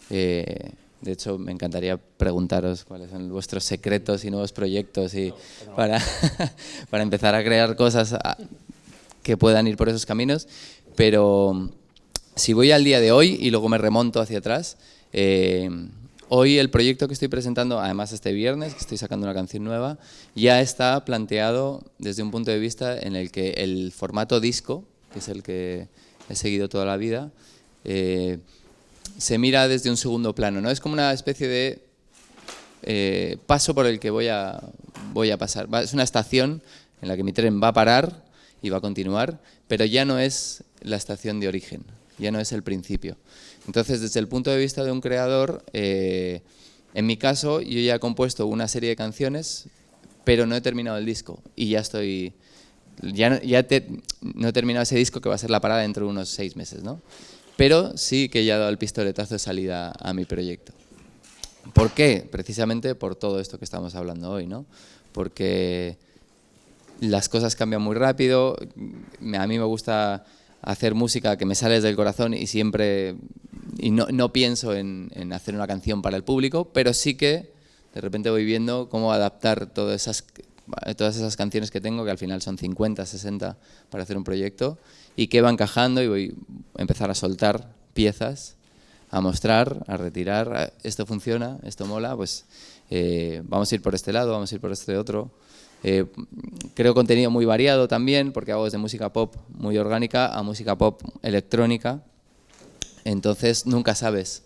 De hecho, me encantaría preguntaros cuáles son vuestros secretos y nuevos proyectos para empezar a crear cosas que puedan ir por esos caminos. Pero si voy al día de hoy y luego me remonto hacia atrás, hoy el proyecto que estoy presentando, además este viernes, que estoy sacando una canción nueva, ya está planteado desde un punto de vista en el que el formato disco, que es el que he seguido toda la vida, se mira desde un segundo plano, ¿no? Es como una especie de paso por el que voy a pasar. Es una estación en la que mi tren va a parar y va a continuar, pero ya no es la estación de origen, ya no es el principio. Entonces, desde el punto de vista de un creador, en mi caso, yo ya he compuesto una serie de canciones, pero no he terminado el disco y no he terminado ese disco, que va a ser la parada dentro de unos 6 meses, ¿no? Pero sí que ya he dado el pistoletazo de salida a mi proyecto. ¿Por qué? Precisamente por todo esto que estamos hablando hoy, ¿no? Porque las cosas cambian muy rápido, a mí me gusta hacer música que me sale desde el corazón y no pienso en hacer una canción para el público, pero sí que de repente voy viendo cómo adaptar todas esas canciones que tengo, que al final son 50, 60 para hacer un proyecto, y que va encajando y voy a empezar a soltar piezas, a mostrar, a retirar, esto funciona, esto mola, pues vamos a ir por este lado, vamos a ir por este otro. Creo contenido muy variado también, porque hago desde música pop muy orgánica a música pop electrónica, entonces nunca sabes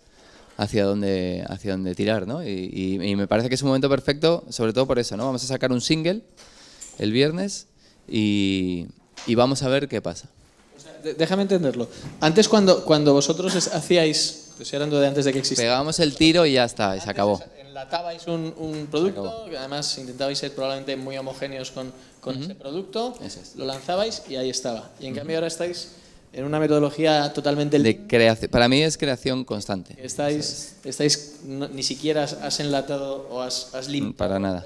hacia dónde tirar, ¿no? Y me parece que es un momento perfecto, sobre todo por eso, ¿no? Vamos a sacar un single el viernes y vamos a ver qué pasa. O sea, déjame entenderlo. Antes, cuando vosotros hacíais, pues hablando de antes de que existiera, pegábamos el tiro y ya está, y se acabó. Enlatabais un producto, que además intentabais ser probablemente muy homogéneos con ese producto, lo lanzabais y ahí estaba. Y en cambio ahora estáis en una metodología totalmente de creación. Para mí es creación constante. Ni siquiera has enlatado o has limpiado para nada.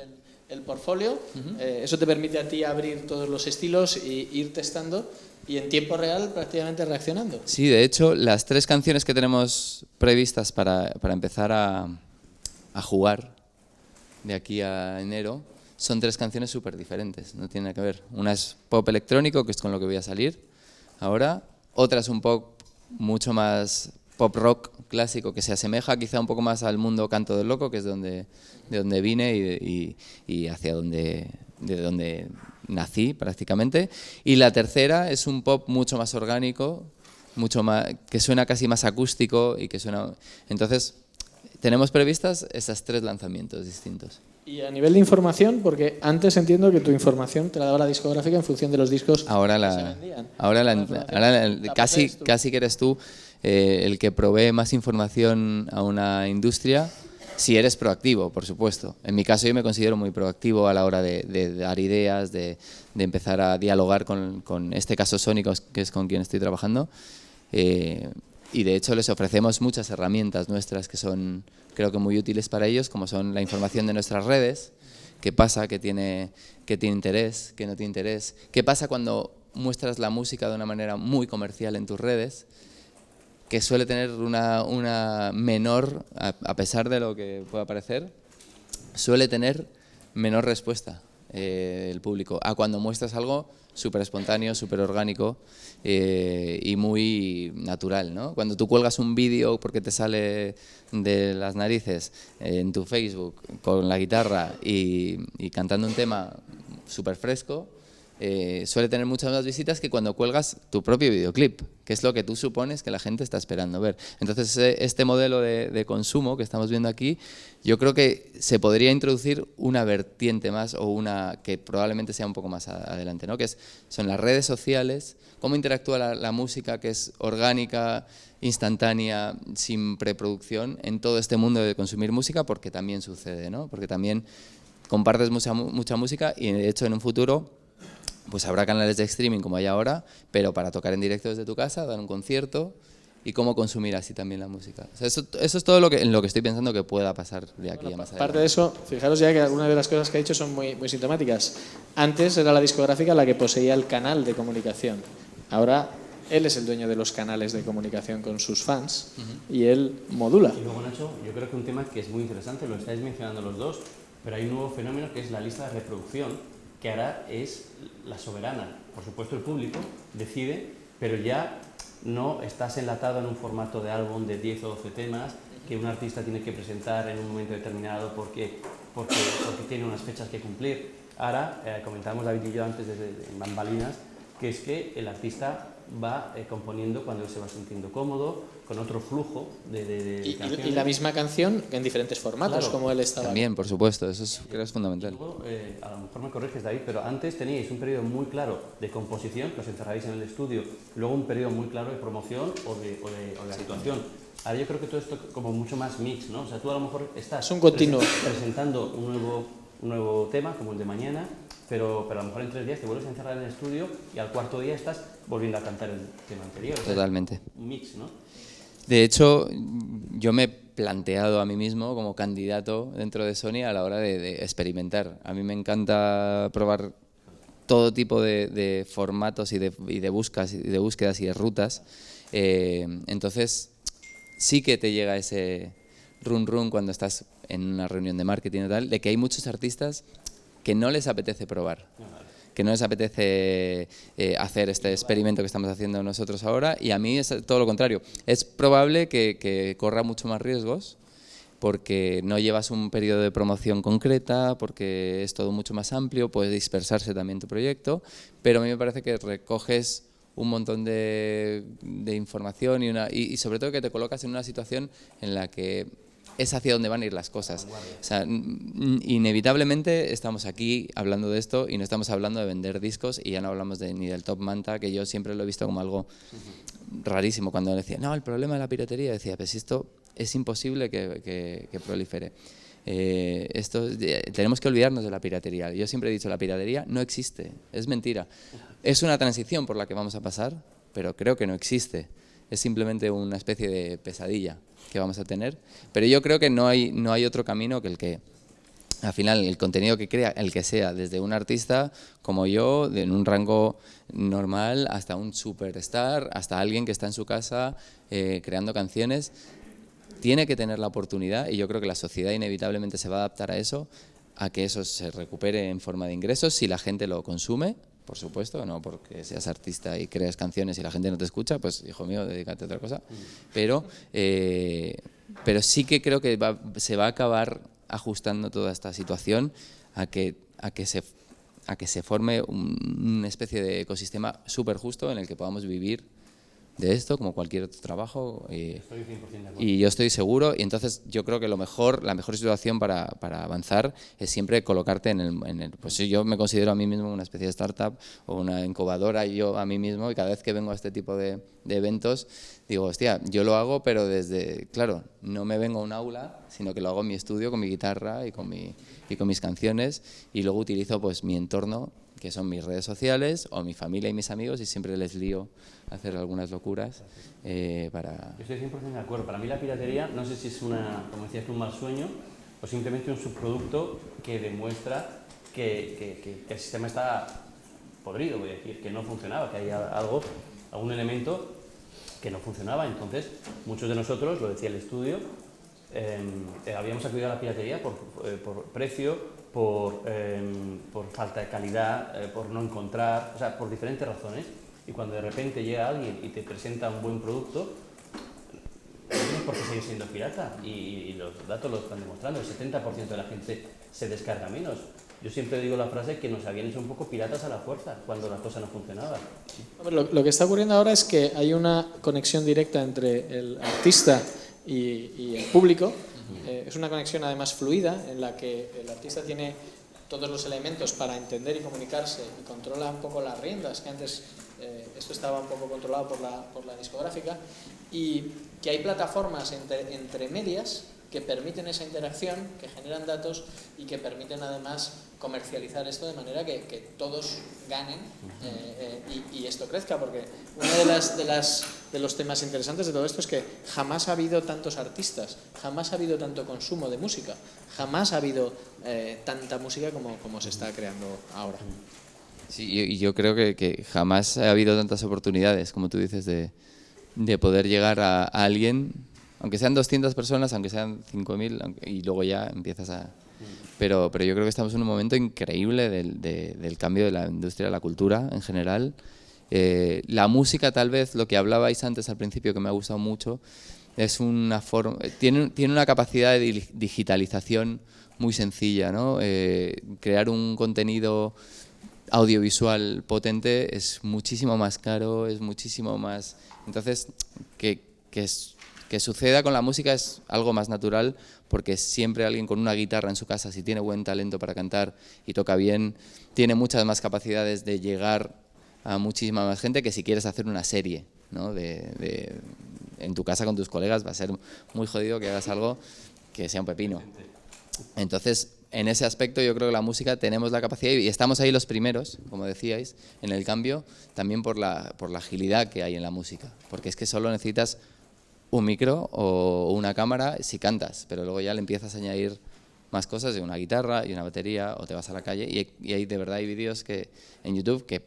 el portfolio. Eso te permite a ti abrir todos los estilos e ir testando y en tiempo real prácticamente reaccionando. Sí, de hecho, las 3 canciones que tenemos previstas para empezar a jugar de aquí a enero son 3 canciones súper diferentes, no tiene nada que ver. Una es pop electrónico, que es con lo que voy a salir ahora. Otra es un pop mucho más pop rock clásico, que se asemeja quizá un poco más al mundo Canto del Loco, que es de donde vine y hacia de donde nací prácticamente. Y la tercera es un pop mucho más orgánico, mucho más, que suena casi más acústico y que suena... Entonces, tenemos previstas esas 3 lanzamientos distintos. Y a nivel de información, porque antes entiendo que tu información te la daba la discográfica en función de los discos que se vendían. Casi que eres tú el que provee más información a una industria, si eres proactivo, por supuesto. En mi caso yo me considero muy proactivo a la hora de dar ideas, de empezar a dialogar con este caso Sónico, que es con quien estoy trabajando. Y de hecho les ofrecemos muchas herramientas nuestras que son, creo que muy útiles para ellos, como son la información de nuestras redes, qué pasa, qué tiene interés, qué no tiene interés, qué pasa cuando muestras la música de una manera muy comercial en tus redes, que suele tener una menor, a pesar de lo que pueda parecer, suele tener menor respuesta el público a cuando muestras algo súper espontáneo, súper orgánico y muy natural, ¿no? Cuando tú cuelgas un vídeo porque te sale de las narices en tu Facebook con la guitarra y cantando un tema súper fresco, suele tener muchas más visitas que cuando cuelgas tu propio videoclip, que es lo que tú supones que la gente está esperando ver. Entonces, este modelo de consumo que estamos viendo aquí, yo creo que se podría introducir una vertiente más o una que probablemente sea un poco más adelante, ¿no? Son las redes sociales, cómo interactúa la música que es orgánica, instantánea, sin preproducción, en todo este mundo de consumir música, porque también sucede, ¿no? Porque también compartes mucha música y, de hecho, en un futuro pues habrá canales de streaming como hay ahora, pero para tocar en directo desde tu casa, dar un concierto y cómo consumir así también la música. O sea, eso es todo en lo que estoy pensando que pueda pasar de aquí a más adelante. Aparte de eso, fijaros ya que algunas de las cosas que ha dicho son muy sintomáticas. Antes era la discográfica la que poseía el canal de comunicación. Ahora él es el dueño de los canales de comunicación con sus fans y él modula. Y luego, Nacho, yo creo que un tema que es muy interesante, lo estáis mencionando los dos, pero hay un nuevo fenómeno que es la lista de reproducción, que ahora es la soberana. Por supuesto el público decide, pero ya no estás enlatado en un formato de álbum de 10 o 12 temas que un artista tiene que presentar en un momento determinado porque tiene unas fechas que cumplir. Ahora, comentábamos David y yo antes en bambalinas, que es que el artista va componiendo cuando se va sintiendo cómodo, con otro flujo de canciones. Y la misma canción en diferentes formatos, claro, como él estaba. También, por supuesto, eso creo que es fundamental. Luego, a lo mejor me corriges, David, pero antes teníais un periodo muy claro de composición, que os encerráis en el estudio, luego un periodo muy claro de promoción o de actuación. Ahora yo creo que todo esto como mucho más mix, ¿no? O sea, tú a lo mejor estás presentando un nuevo tema, como el de mañana, pero a lo mejor en 3 días te vuelves a encerrar en el estudio y al 4.º día estás volviendo a cantar el tema anterior. Totalmente. O sea, un mix, ¿no? De hecho, yo me he planteado a mí mismo como candidato dentro de Sony a la hora de experimentar. A mí me encanta probar todo tipo de formatos y de búsquedas y de rutas. Entonces, sí que te llega ese run cuando estás en una reunión de marketing o tal, de que hay muchos artistas que no les apetece probar, que no les apetece hacer este experimento que estamos haciendo nosotros ahora, y a mí es todo lo contrario. Es probable que corra mucho más riesgos porque no llevas un periodo de promoción concreta, porque es todo mucho más amplio, puede dispersarse también tu proyecto, pero a mí me parece que recoges un montón de información y sobre todo que te colocas en una situación en la que es hacia donde van a ir las cosas. O sea, inevitablemente estamos aquí hablando de esto y no estamos hablando de vender discos y ya no hablamos ni del Top Manta, que yo siempre lo he visto como algo rarísimo. Cuando decía, no, el problema de la piratería, decía, pues esto es imposible que prolifere. Tenemos que olvidarnos de la piratería. Yo siempre he dicho, la piratería no existe, es mentira. Es una transición por la que vamos a pasar, pero creo que no existe. Es simplemente una especie de pesadilla que vamos a tener, pero yo creo que no hay otro camino que el que al final el contenido que crea, el que sea, desde un artista como yo, en un rango normal, hasta un superstar, hasta alguien que está en su casa creando canciones, tiene que tener la oportunidad, y yo creo que la sociedad inevitablemente se va a adaptar a eso, a que eso se recupere en forma de ingresos si la gente lo consume, por supuesto, no porque seas artista y creas canciones y la gente no te escucha, pues hijo mío, dedícate a otra cosa, pero sí que creo que se va a acabar ajustando toda esta situación a que se forme una especie de ecosistema súper justo en el que podamos vivir de esto como cualquier otro trabajo, Estoy 100% de acuerdo. y yo estoy seguro, y entonces yo creo que la mejor situación para avanzar es siempre colocarte en el pues yo me considero a mí mismo una especie de startup o una incubadora, yo a mí mismo, y cada vez que vengo a este tipo de eventos digo, hostia, yo lo hago, pero claro, no me vengo a un aula, sino que lo hago en mi estudio con mi guitarra y con mis canciones, y luego utilizo pues mi entorno, que son mis redes sociales o mi familia y mis amigos, y siempre les lío a hacer algunas locuras para... Yo estoy 100% de acuerdo. Para mí la piratería, no sé si es como decías, un mal sueño o simplemente un subproducto que demuestra que el sistema está podrido, voy a decir, que no funcionaba, que hay algún elemento que no funcionaba. Entonces, muchos de nosotros, lo decía el estudio, habíamos acudido a la piratería por precio, por falta de calidad, por no encontrar, o sea, por diferentes razones. Y cuando de repente llega alguien y te presenta un buen producto, no tienes por qué seguir siendo pirata. Y los datos lo están demostrando, el 70% de la gente se descarga menos. Yo siempre digo la frase que nos habían hecho un poco piratas a la fuerza cuando la cosa no funcionaba. Lo que está ocurriendo ahora es que hay una conexión directa entre el artista y el público. Es una conexión además fluida en la que el artista tiene todos los elementos para entender y comunicarse y controla un poco las riendas, que antes esto estaba un poco controlado por la discográfica, y que hay plataformas entre medias que permiten esa interacción, que generan datos y que permiten además comercializar esto de manera que todos ganen y esto crezca, porque uno de los temas interesantes de todo esto es que jamás ha habido tantos artistas, jamás ha habido tanto consumo de música, jamás ha habido tanta música como se está creando ahora. Sí, y yo creo que jamás ha habido tantas oportunidades, como tú dices, de poder llegar a alguien, aunque sean 200 personas, aunque sean 5.000, y luego ya empiezas a... Pero yo creo que estamos en un momento increíble del cambio de la industria de la cultura en general. La música, tal vez, lo que hablabais antes al principio, que me ha gustado mucho, es una forma, tiene una capacidad de digitalización muy sencilla, ¿no? Crear un contenido audiovisual potente es muchísimo más caro, es muchísimo más... Entonces, que suceda con la música es algo más natural, porque siempre alguien con una guitarra en su casa, si tiene buen talento para cantar y toca bien, tiene muchas más capacidades de llegar a muchísima más gente que si quieres hacer una serie, ¿no? En tu casa con tus colegas va a ser muy jodido que hagas algo que sea un pepino. Entonces, en ese aspecto yo creo que la música tenemos la capacidad, y estamos ahí los primeros, como decíais, en el cambio, también por la agilidad que hay en la música, porque es que solo necesitas un micro o una cámara si cantas, pero luego ya le empiezas a añadir más cosas, de una guitarra y una batería, o te vas a la calle, y hay, de verdad hay vídeos en YouTube que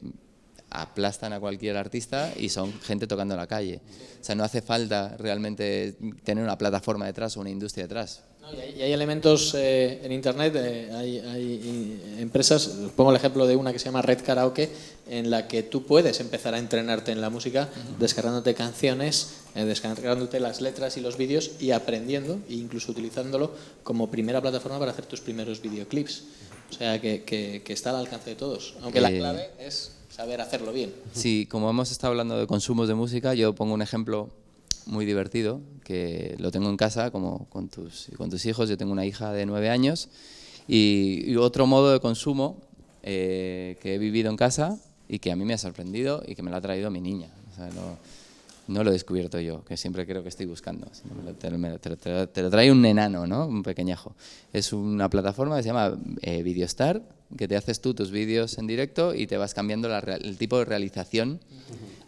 aplastan a cualquier artista y son gente tocando en la calle. O sea, no hace falta realmente tener una plataforma detrás o una industria detrás. No, y hay elementos en Internet, hay empresas, pongo el ejemplo de una que se llama Red Karaoke, en la que tú puedes empezar a entrenarte en la música, descargándote canciones, descargándote las letras y los vídeos y aprendiendo, e incluso utilizándolo como primera plataforma para hacer tus primeros videoclips. O sea, que está al alcance de todos, aunque la clave es saber hacerlo bien. Sí, como hemos estado hablando de consumos de música, yo pongo un ejemplo muy divertido, que lo tengo en casa, como con tus hijos. Yo tengo una hija de 9 años, y otro modo de consumo que he vivido en casa y que a mí me ha sorprendido y que me lo ha traído mi niña. O sea, no lo he descubierto yo, que siempre creo que estoy buscando. Te lo trae un enano, ¿no? Un pequeñajo. Es una plataforma que se llama Videostar, que te haces tú tus vídeos en directo y te vas cambiando el tipo de realización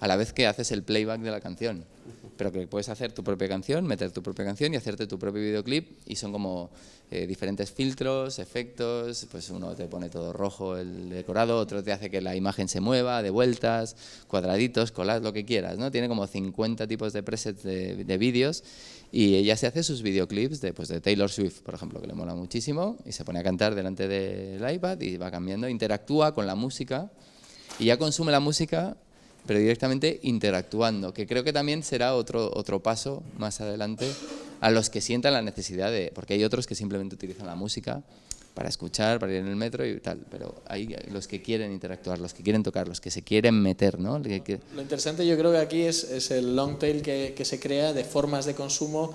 a la vez que haces el playback de la canción. pero que puedes hacer tu propia canción, meter tu propia canción y hacerte tu propio videoclip, y son como diferentes filtros, efectos, pues uno te pone todo rojo el decorado, otro te hace que la imagen se mueva, de vueltas, cuadraditos, collage, lo que quieras, ¿no? Tiene como 50 tipos de presets de vídeos, y ella se hace sus videoclips de Taylor Swift, por ejemplo, que le mola muchísimo, y se pone a cantar delante del iPad y va cambiando, interactúa con la música, y ya consume la música, pero directamente interactuando, que creo que también será otro paso más adelante a los que sientan la necesidad de... Porque hay otros que simplemente utilizan la música para escuchar, para ir en el metro y tal, pero hay los que quieren interactuar, los que quieren tocar, los que se quieren meter, ¿no? Lo interesante yo creo que aquí es el long tail que se crea de formas de consumo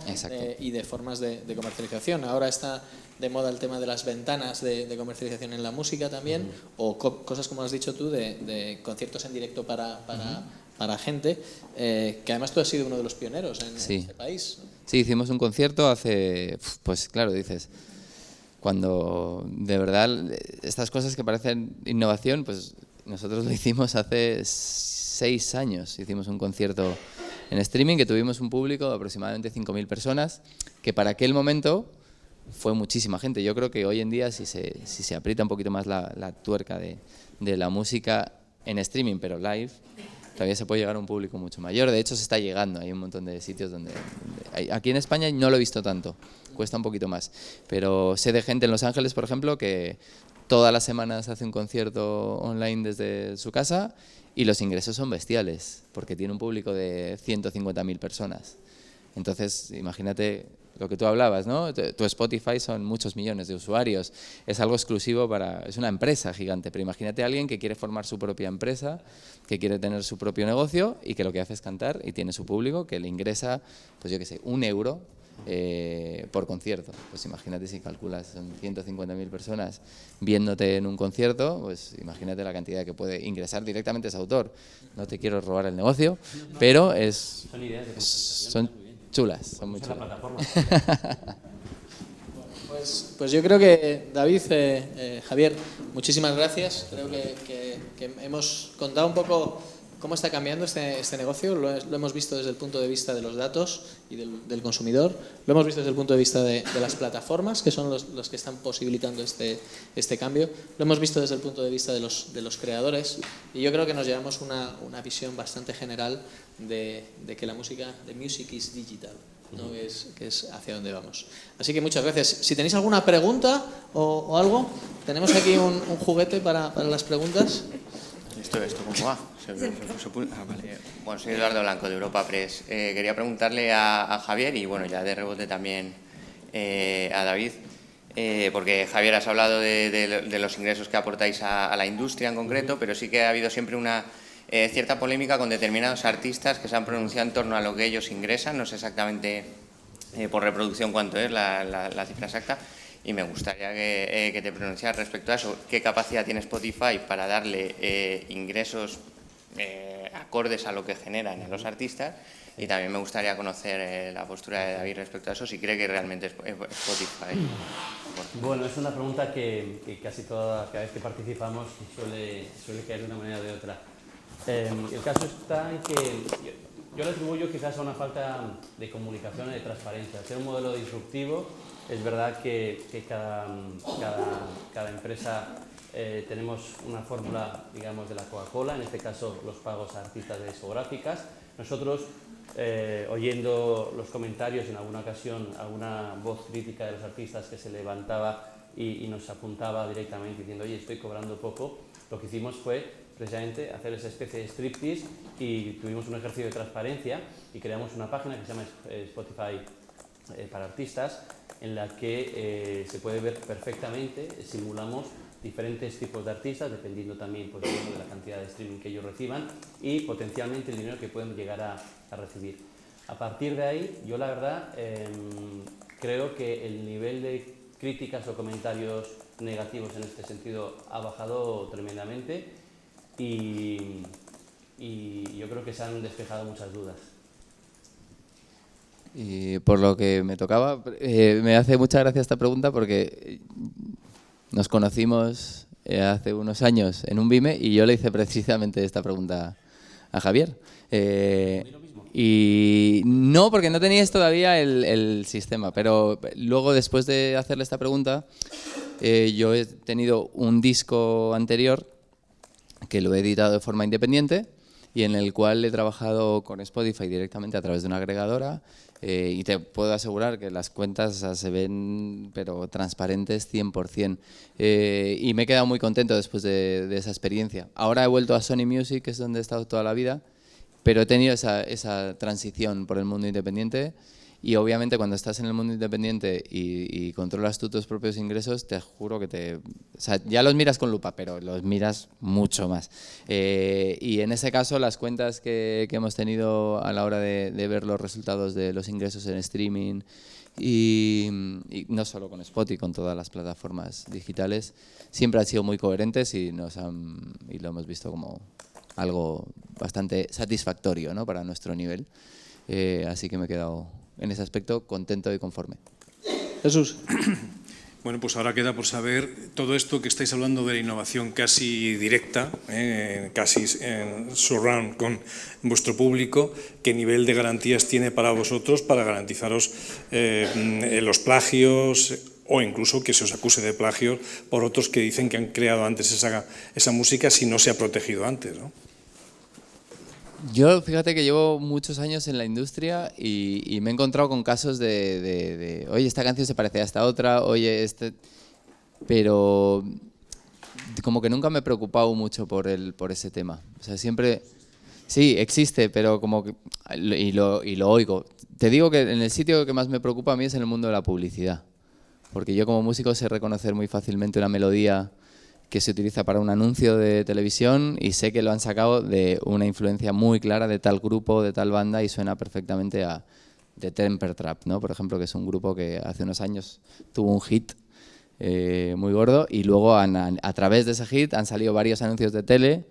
y de formas de comercialización. Ahora está de moda el tema de las ventanas de comercialización en la música también, o cosas como has dicho tú, de conciertos en directo para gente, que además tú has sido uno de los pioneros en este país, ¿no? Sí, hicimos un concierto hace, pues claro, dices... Cuando de verdad estas cosas que parecen innovación, pues nosotros lo hicimos hace 6 años. Hicimos un concierto en streaming que tuvimos un público de aproximadamente 5.000 personas, que para aquel momento fue muchísima gente. Yo creo que hoy en día, si se aprieta un poquito más la tuerca de la música en streaming, pero live, todavía se puede llegar a un público mucho mayor. De hecho, se está llegando. Hay un montón de sitios donde aquí en España no lo he visto tanto. Cuesta un poquito más, pero sé de gente en Los Ángeles, por ejemplo, que todas las semanas hace un concierto online desde su casa y los ingresos son bestiales, porque tiene un público de 150.000 personas. Entonces, imagínate lo que tú hablabas, ¿no? Tu Spotify son muchos millones de usuarios, es algo exclusivo es una empresa gigante, pero imagínate a alguien que quiere formar su propia empresa, que quiere tener su propio negocio y que lo que hace es cantar y tiene su público que le ingresa, pues yo qué sé, €1 por concierto. Pues imagínate si calculas, son 150.000 personas viéndote en un concierto, pues imagínate la cantidad que puede ingresar directamente ese autor. No te quiero robar el negocio, pero son chulas, son muy chulas. Pues yo creo que David, Javier, muchísimas gracias. Creo que hemos contado un poco cómo está cambiando este negocio. Lo hemos visto desde el punto de vista de los datos y del consumidor. Lo hemos visto desde el punto de vista de las plataformas, que son los que están posibilitando este cambio. Lo hemos visto desde el punto de vista de los creadores. Y yo creo que nos llevamos una visión bastante general de que la música, the music is digital, ¿no? que es hacia donde vamos. Así que muchas gracias. Si tenéis alguna pregunta o algo, tenemos aquí un juguete para las preguntas. ¿Esto cómo va? Vale. Bueno, soy Eduardo Blanco de Europa Press. Quería preguntarle a Javier y bueno, ya de rebote también a David, porque Javier, has hablado de los ingresos que aportáis a la industria en concreto, pero sí que ha habido siempre una cierta polémica con determinados artistas que se han pronunciado en torno a lo que ellos ingresan. No sé exactamente por reproducción cuánto es la cifra exacta. Y me gustaría que te pronunciaras respecto a eso. ¿Qué capacidad tiene Spotify para darle ingresos acordes a lo que generan los artistas? Y también me gustaría conocer la postura de David respecto a eso, si cree que realmente Spotify... Bueno, es una pregunta que casi cada vez que participamos suele caer de una manera o de otra. El caso está en que yo le atribuyo quizás a una falta de comunicación y de transparencia. Ser un modelo disruptivo, es verdad que cada empresa tenemos una fórmula, digamos, de la Coca-Cola, en este caso los pagos a artistas de discográficas. Nosotros, oyendo los comentarios, en alguna ocasión, alguna voz crítica de los artistas que se levantaba y nos apuntaba directamente diciendo, oye, estoy cobrando poco, lo que hicimos fue precisamente hacer esa especie de striptease y tuvimos un ejercicio de transparencia y creamos una página que se llama Spotify para artistas, en la que se puede ver perfectamente, simulamos diferentes tipos de artistas, dependiendo también, pues, de la cantidad de streaming que ellos reciban y potencialmente el dinero que pueden llegar a recibir. A partir de ahí, yo la verdad creo que el nivel de críticas o comentarios negativos en este sentido ha bajado tremendamente y yo creo que se han despejado muchas dudas. Y por lo que me tocaba, me hace mucha gracia esta pregunta porque nos conocimos hace unos años en un Vime y yo le hice precisamente esta pregunta a Javier. Y no, porque no teníais todavía el sistema, pero luego después de hacerle esta pregunta, yo he tenido un disco anterior que lo he editado de forma independiente y en el cual he trabajado con Spotify directamente a través de una agregadora y te puedo asegurar que las cuentas, o sea, se ven pero transparentes 100%. Y me he quedado muy contento después de esa experiencia. Ahora he vuelto a Sony Music, que es donde he estado toda la vida, pero he tenido esa transición por el mundo independiente y obviamente cuando estás en el mundo independiente y controlas tú tus propios ingresos, te juro que o sea, ya los miras con lupa, pero los miras mucho más. Y en ese caso las cuentas que hemos tenido a la hora de ver los resultados de los ingresos en streaming y no solo con Spotify, con todas las plataformas digitales, siempre han sido muy coherentes y lo hemos visto como algo bastante satisfactorio, ¿no?, para nuestro nivel. Así que me he quedado en ese aspecto contento y conforme. Jesús. Bueno, pues ahora queda por saber todo esto que estáis hablando de la innovación casi directa, casi en surround con vuestro público, qué nivel de garantías tiene para vosotros para garantizaros los plagios o incluso que se os acuse de plagio por otros que dicen que han creado antes esa música si no se ha protegido antes, ¿no? Yo, fíjate que llevo muchos años en la industria y me he encontrado con casos de oye, esta canción se parece a esta otra, oye, pero como que nunca me he preocupado mucho por ese tema. O sea, siempre, sí, existe, pero como que, y lo oigo. Te digo que en el sitio que más me preocupa a mí es en el mundo de la publicidad, porque yo como músico sé reconocer muy fácilmente una melodía que se utiliza para un anuncio de televisión y sé que lo han sacado de una influencia muy clara de tal grupo, de tal banda y suena perfectamente a The Temper Trap, ¿no?, por ejemplo, que es un grupo que hace unos años tuvo un hit muy gordo y luego a través de ese hit han salido varios anuncios de tele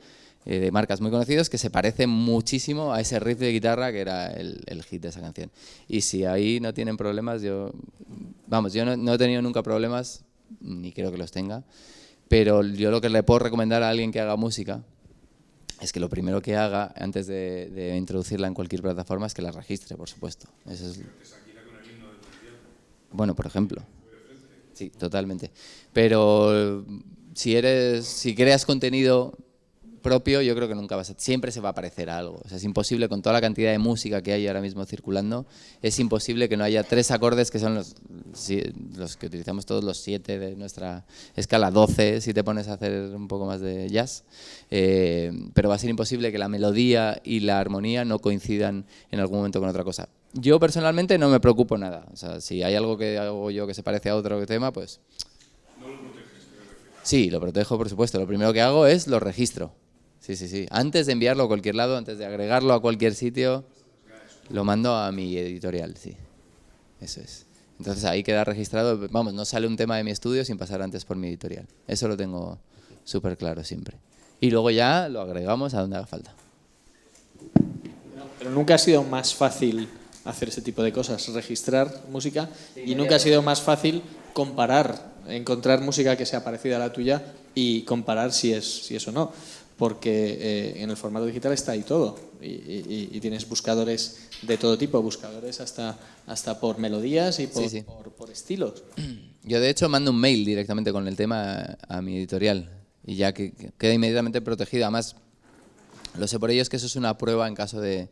de marcas muy conocidas que se parecen muchísimo a ese riff de guitarra que era el hit de esa canción. Y si ahí no tienen problemas, yo no he tenido nunca problemas, ni creo que los tenga. Pero yo lo que le puedo recomendar a alguien que haga música es que lo primero que haga antes de introducirla en cualquier plataforma es que la registre, por supuesto. Eso es... Bueno, por ejemplo. Sí, totalmente. Pero si creas contenido propio, yo creo que nunca siempre se va a parecer a algo. O sea, es imposible, con toda la cantidad de música que hay ahora mismo circulando, es imposible que no haya 3 acordes que son los que utilizamos todos, los 7 de nuestra escala, 12 si te pones a hacer un poco más de jazz, pero va a ser imposible que la melodía y la armonía no coincidan en algún momento con otra cosa. Yo personalmente no me preocupo nada. O sea, si hay algo que hago yo que se parece a otro tema, pues... ¿No lo proteges? Sí, lo protejo, por supuesto. Lo primero que hago es lo registro. Sí. Antes de enviarlo a cualquier lado, antes de agregarlo a cualquier sitio, lo mando a mi editorial, sí. Eso es. Entonces ahí queda registrado, vamos, no sale un tema de mi estudio sin pasar antes por mi editorial. Eso lo tengo súper claro siempre. Y luego ya lo agregamos a donde haga falta. Pero nunca ha sido más fácil hacer ese tipo de cosas, registrar música, y nunca ha sido más fácil comparar, encontrar música que sea parecida a la tuya y comparar si es o no. Porque en el formato digital está ahí todo y tienes buscadores de todo tipo, buscadores hasta por melodías y por estilos. Yo de hecho mando un mail directamente con el tema a mi editorial y ya que queda inmediatamente protegido. Además, lo sé por ellos que eso es una prueba en caso de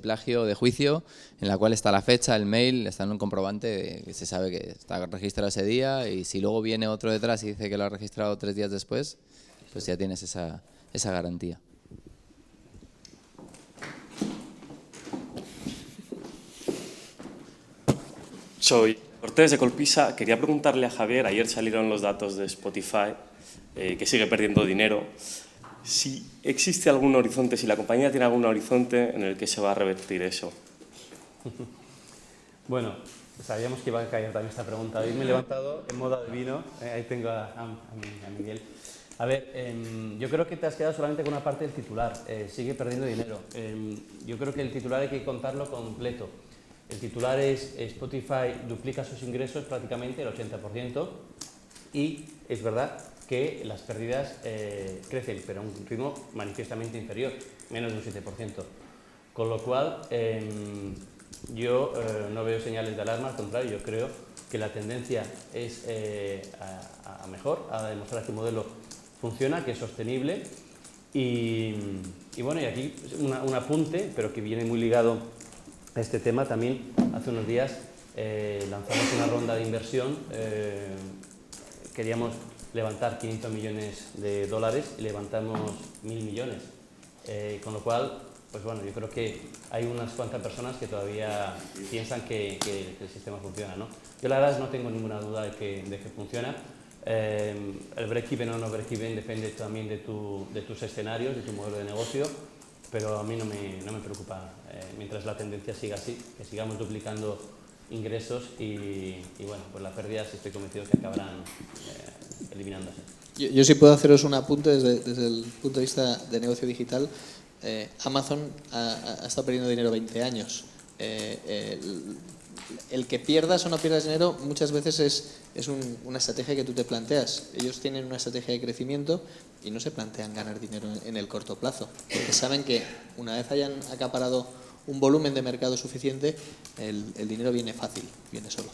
plagio o de juicio, en la cual está la fecha, el mail, está en un comprobante que se sabe que está registrado ese día y si luego viene otro detrás y dice que lo ha registrado 3 días después, pues ya tienes esa garantía. Soy Cortés de Colpisa. Quería preguntarle a Javier, ayer salieron los datos de Spotify, que sigue perdiendo dinero, si existe algún horizonte, si la compañía tiene algún horizonte en el que se va a revertir eso. Bueno, sabíamos que iba a caer también esta pregunta. Hoy me he levantado en modo adivino. Ahí tengo a Miguel. A ver, yo creo que te has quedado solamente con una parte del titular. Sigue perdiendo dinero. Yo creo que el titular hay que contarlo completo. El titular es Spotify duplica sus ingresos prácticamente el 80% y es verdad que las pérdidas crecen, pero a un ritmo manifiestamente inferior, menos de un 7%. Con lo cual, yo no veo señales de alarma, al contrario, yo creo que la tendencia es a mejor, a demostrar que el modelo funciona, que es sostenible. Y bueno, y aquí un apunte, pero que viene muy ligado a este tema también. Hace unos días lanzamos una ronda de inversión, queríamos levantar 500 millones de dólares y levantamos 1.000 millones. Con lo cual, pues bueno, yo creo que hay unas cuantas personas que todavía piensan que el sistema funciona, ¿no? Yo la verdad no tengo ninguna duda de que funciona. El break-even o no break-even depende también de tus escenarios, de tu modelo de negocio, pero a mí no me preocupa mientras la tendencia siga así, que sigamos duplicando ingresos y bueno, pues las pérdidas estoy convencido que acabarán eliminándose. Yo sí puedo haceros un apunte desde el punto de vista de negocio digital. Amazon ha estado perdiendo dinero 20 años. El que pierdas o no pierdas dinero muchas veces es una estrategia que tú te planteas. Ellos tienen una estrategia de crecimiento y no se plantean ganar dinero en el corto plazo, porque saben que una vez hayan acaparado un volumen de mercado suficiente, el dinero viene fácil, viene solo.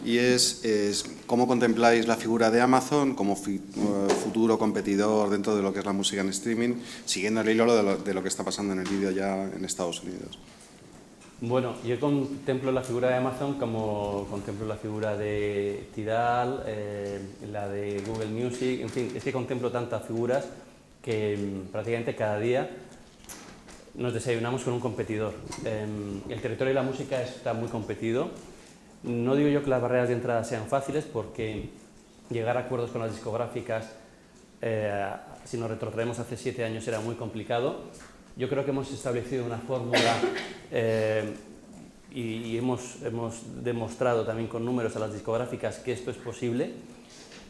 Y es cómo contempláis la figura de Amazon como futuro competidor dentro de lo que es la música en streaming, siguiendo el hilo de lo que está pasando en el vídeo ya en Estados Unidos. Bueno, yo contemplo la figura de Amazon como contemplo la figura de Tidal, la de Google Music, en fin, es que contemplo tantas figuras que prácticamente cada día nos desayunamos con un competidor. El territorio de la música está muy competido. No digo yo que las barreras de entrada sean fáciles, porque llegar a acuerdos con las discográficas, si nos retrotraemos hace 7 años, era muy complicado. Yo creo que hemos establecido una fórmula y hemos demostrado también con números a las discográficas que esto es posible,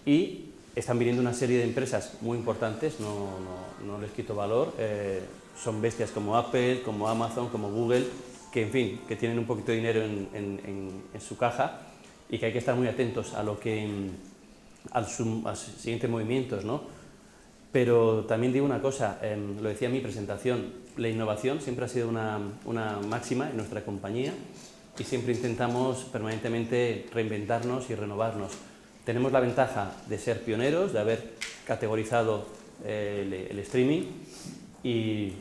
y están viniendo una serie de empresas muy importantes, no les quito valor, son bestias como Apple, como Amazon, como Google, que en fin, que tienen un poquito de dinero en su caja y que hay que estar muy atentos a sus siguientes movimientos, ¿no? Pero también digo una cosa, lo decía en mi presentación, la innovación siempre ha sido una máxima en nuestra compañía y siempre intentamos permanentemente reinventarnos y renovarnos. Tenemos la ventaja de ser pioneros, de haber categorizado el streaming y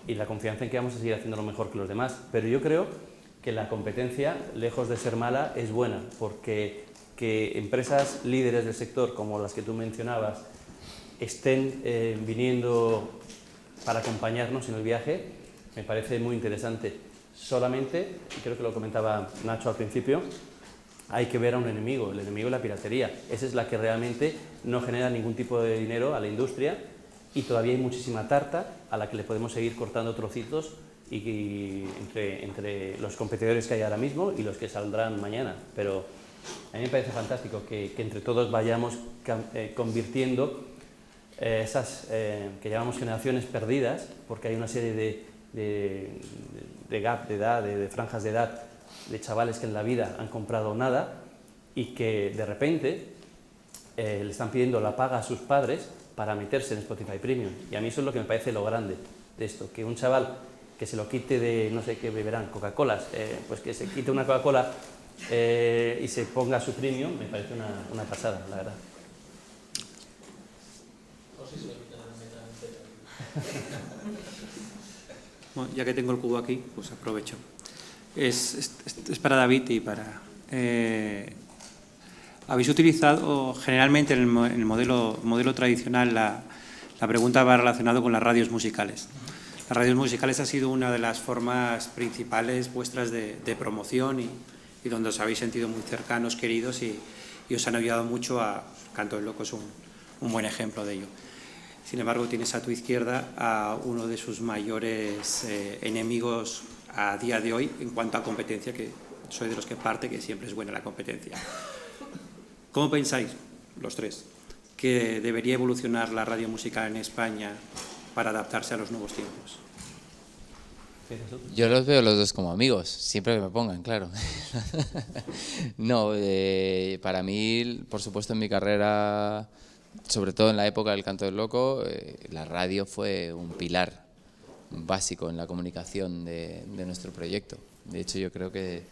la confianza en que vamos a seguir haciéndolo mejor que los demás. Pero yo creo que la competencia, lejos de ser mala, es buena, porque que empresas líderes del sector, como las que tú mencionabas, estén viniendo para acompañarnos en el viaje, me parece muy interesante. Solamente, y creo que lo comentaba Nacho al principio, hay que ver a un enemigo, el enemigo es la piratería. Esa es la que realmente no genera ningún tipo de dinero a la industria, y todavía hay muchísima tarta a la que le podemos seguir cortando trocitos y entre los competidores que hay ahora mismo y los que saldrán mañana. Pero a mí me parece fantástico que entre todos vayamos convirtiendo esas que llamamos generaciones perdidas, porque hay una serie de gap de edad, de franjas de edad, de chavales que en la vida han comprado nada y que de repente le están pidiendo la paga a sus padres para meterse en Spotify Premium. Y a mí eso es lo que me parece lo grande de esto, que un chaval que se lo quite de, no sé qué beberán, Coca-Colas, pues que se quite una Coca-Cola y se ponga su Premium, me parece una pasada, la verdad. Bueno, ya que tengo el cubo aquí, pues aprovecho. Es para David y para... habéis utilizado generalmente en el modelo tradicional la pregunta va relacionada con las radios musicales. Las radios musicales ha sido una de las formas principales vuestras de promoción y donde os habéis sentido muy cercanos, queridos y os han ayudado mucho a... Canto del Loco es un buen ejemplo de ello. Sin embargo, tienes a tu izquierda a uno de sus mayores enemigos a día de hoy en cuanto a competencia, que soy de los que parte que siempre es buena la competencia. ¿Cómo pensáis, los tres, que debería evolucionar la radio musical en España para adaptarse a los nuevos tiempos? Yo los veo los dos como amigos, siempre que me pongan, claro. No, para mí, por supuesto, en mi carrera, sobre todo en la época del Canto del Loco, la radio fue un pilar básico en la comunicación de nuestro proyecto. De hecho, yo creo que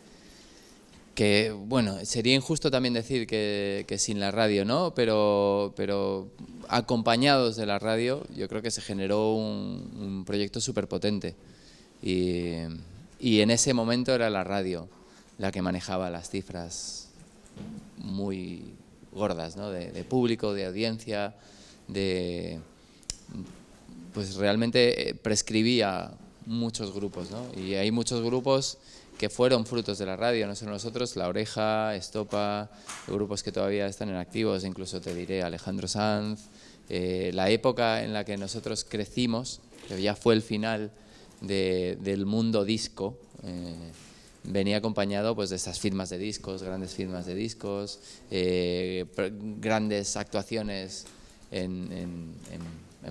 bueno, sería injusto también decir que sin la radio, ¿no? Pero acompañados de la radio, yo creo que se generó un proyecto súper potente. Y en ese momento era la radio la que manejaba las cifras muy gordas, ¿no? De público, de audiencia, pues realmente prescribía muchos grupos, ¿no? Y hay muchos grupos que fueron frutos de la radio, no solo nosotros, La Oreja, Estopa, grupos que todavía están en activos, incluso te diré Alejandro Sanz. La época en la que nosotros crecimos, que ya fue el final del mundo disco, venía acompañado pues de esas firmas de discos, grandes firmas de discos, grandes actuaciones en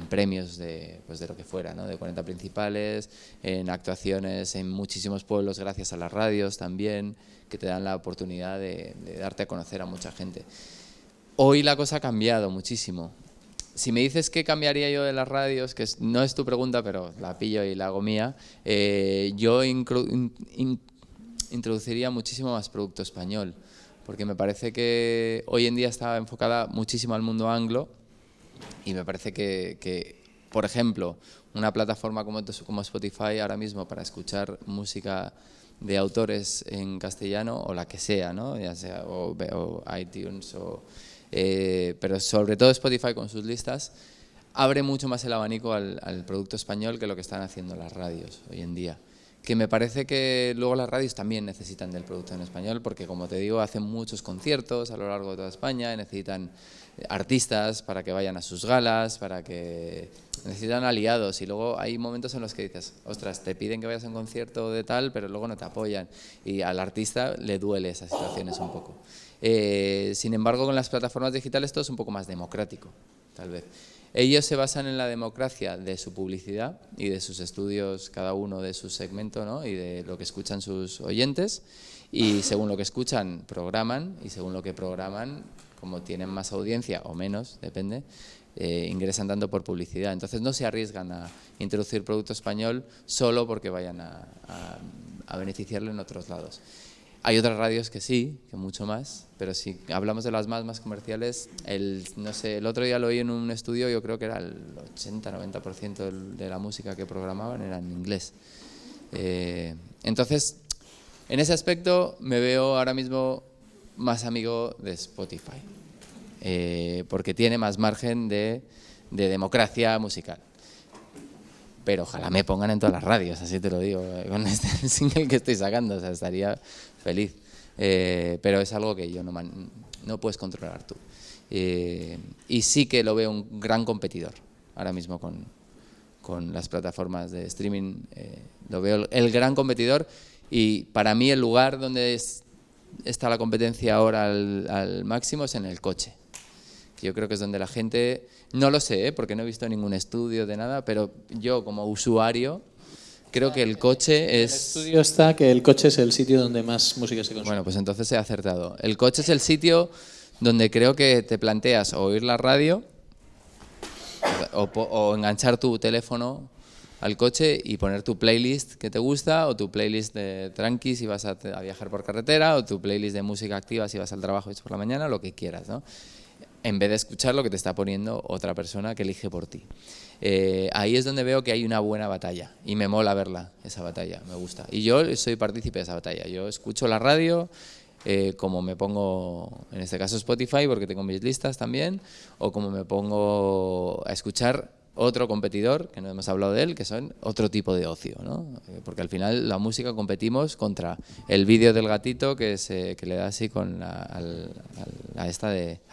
premios de lo que fuera, ¿no? De 40 principales, en actuaciones en muchísimos pueblos gracias a las radios también, que te dan la oportunidad de darte a conocer a mucha gente. Hoy la cosa ha cambiado muchísimo. Si me dices qué cambiaría yo de las radios, que no es tu pregunta, pero la pillo y la hago mía, yo introduciría muchísimo más producto español, porque me parece que hoy en día está enfocada muchísimo al mundo anglo, y me parece que, por ejemplo, una plataforma como Spotify ahora mismo para escuchar música de autores en castellano, o la que sea, ¿no? Ya sea o iTunes, pero sobre todo Spotify con sus listas, abre mucho más el abanico al producto español que lo que están haciendo las radios hoy en día. Que me parece que luego las radios también necesitan del producto en español, porque como te digo, hacen muchos conciertos a lo largo de toda España, necesitan artistas para que vayan a sus galas, necesitan aliados, y luego hay momentos en los que dices, ostras, te piden que vayas a un concierto de tal, pero luego no te apoyan, y al artista le duele esas situaciones un poco. Sin embargo, con las plataformas digitales todo es un poco más democrático, tal vez. Ellos se basan en la democracia de su publicidad y de sus estudios, cada uno de su segmento, ¿no? Y de lo que escuchan sus oyentes, y según lo que escuchan programan, y según lo que programan, como tienen más audiencia o menos, depende, ingresan dando por publicidad. Entonces no se arriesgan a introducir producto español solo porque vayan a beneficiarlo en otros lados. Hay otras radios que sí, que mucho más, pero si hablamos de las más comerciales, no sé, el otro día lo oí en un estudio, yo creo que era el 80-90% de la música que programaban era en inglés. Entonces, en ese aspecto me veo ahora mismo más amigo de Spotify, porque tiene más margen de democracia musical. Pero ojalá me pongan en todas las radios, así te lo digo, con este single que estoy sacando, o sea, estaría feliz. Pero es algo que yo no puedes controlar tú. Y sí que lo veo un gran competidor ahora mismo con las plataformas de streaming. Lo veo el gran competidor, y para mí el lugar donde está la competencia ahora al máximo es en el coche. Yo creo que es donde la gente, no lo sé, porque no he visto ningún estudio de nada, pero yo como usuario creo que el coche es... El estudio está que el coche es el sitio donde más música se consume. Bueno, pues entonces he acertado. El coche es el sitio donde creo que te planteas o oír la radio o enganchar tu teléfono al coche y poner tu playlist que te gusta, o tu playlist de tranqui si vas a viajar por carretera, o tu playlist de música activa si vas al trabajo por la mañana, lo que quieras, ¿no? En vez de escuchar lo que te está poniendo otra persona que elige por ti. Ahí es donde veo que hay una buena batalla, y me mola verla, esa batalla, me gusta. Y yo soy partícipe de esa batalla. Yo escucho la radio, como me pongo, en este caso Spotify, porque tengo mis listas también, o como me pongo a escuchar otro competidor, que no hemos hablado de él, que son otro tipo de ocio, ¿no? Porque al final la música competimos contra el vídeo del gatito que le da así con al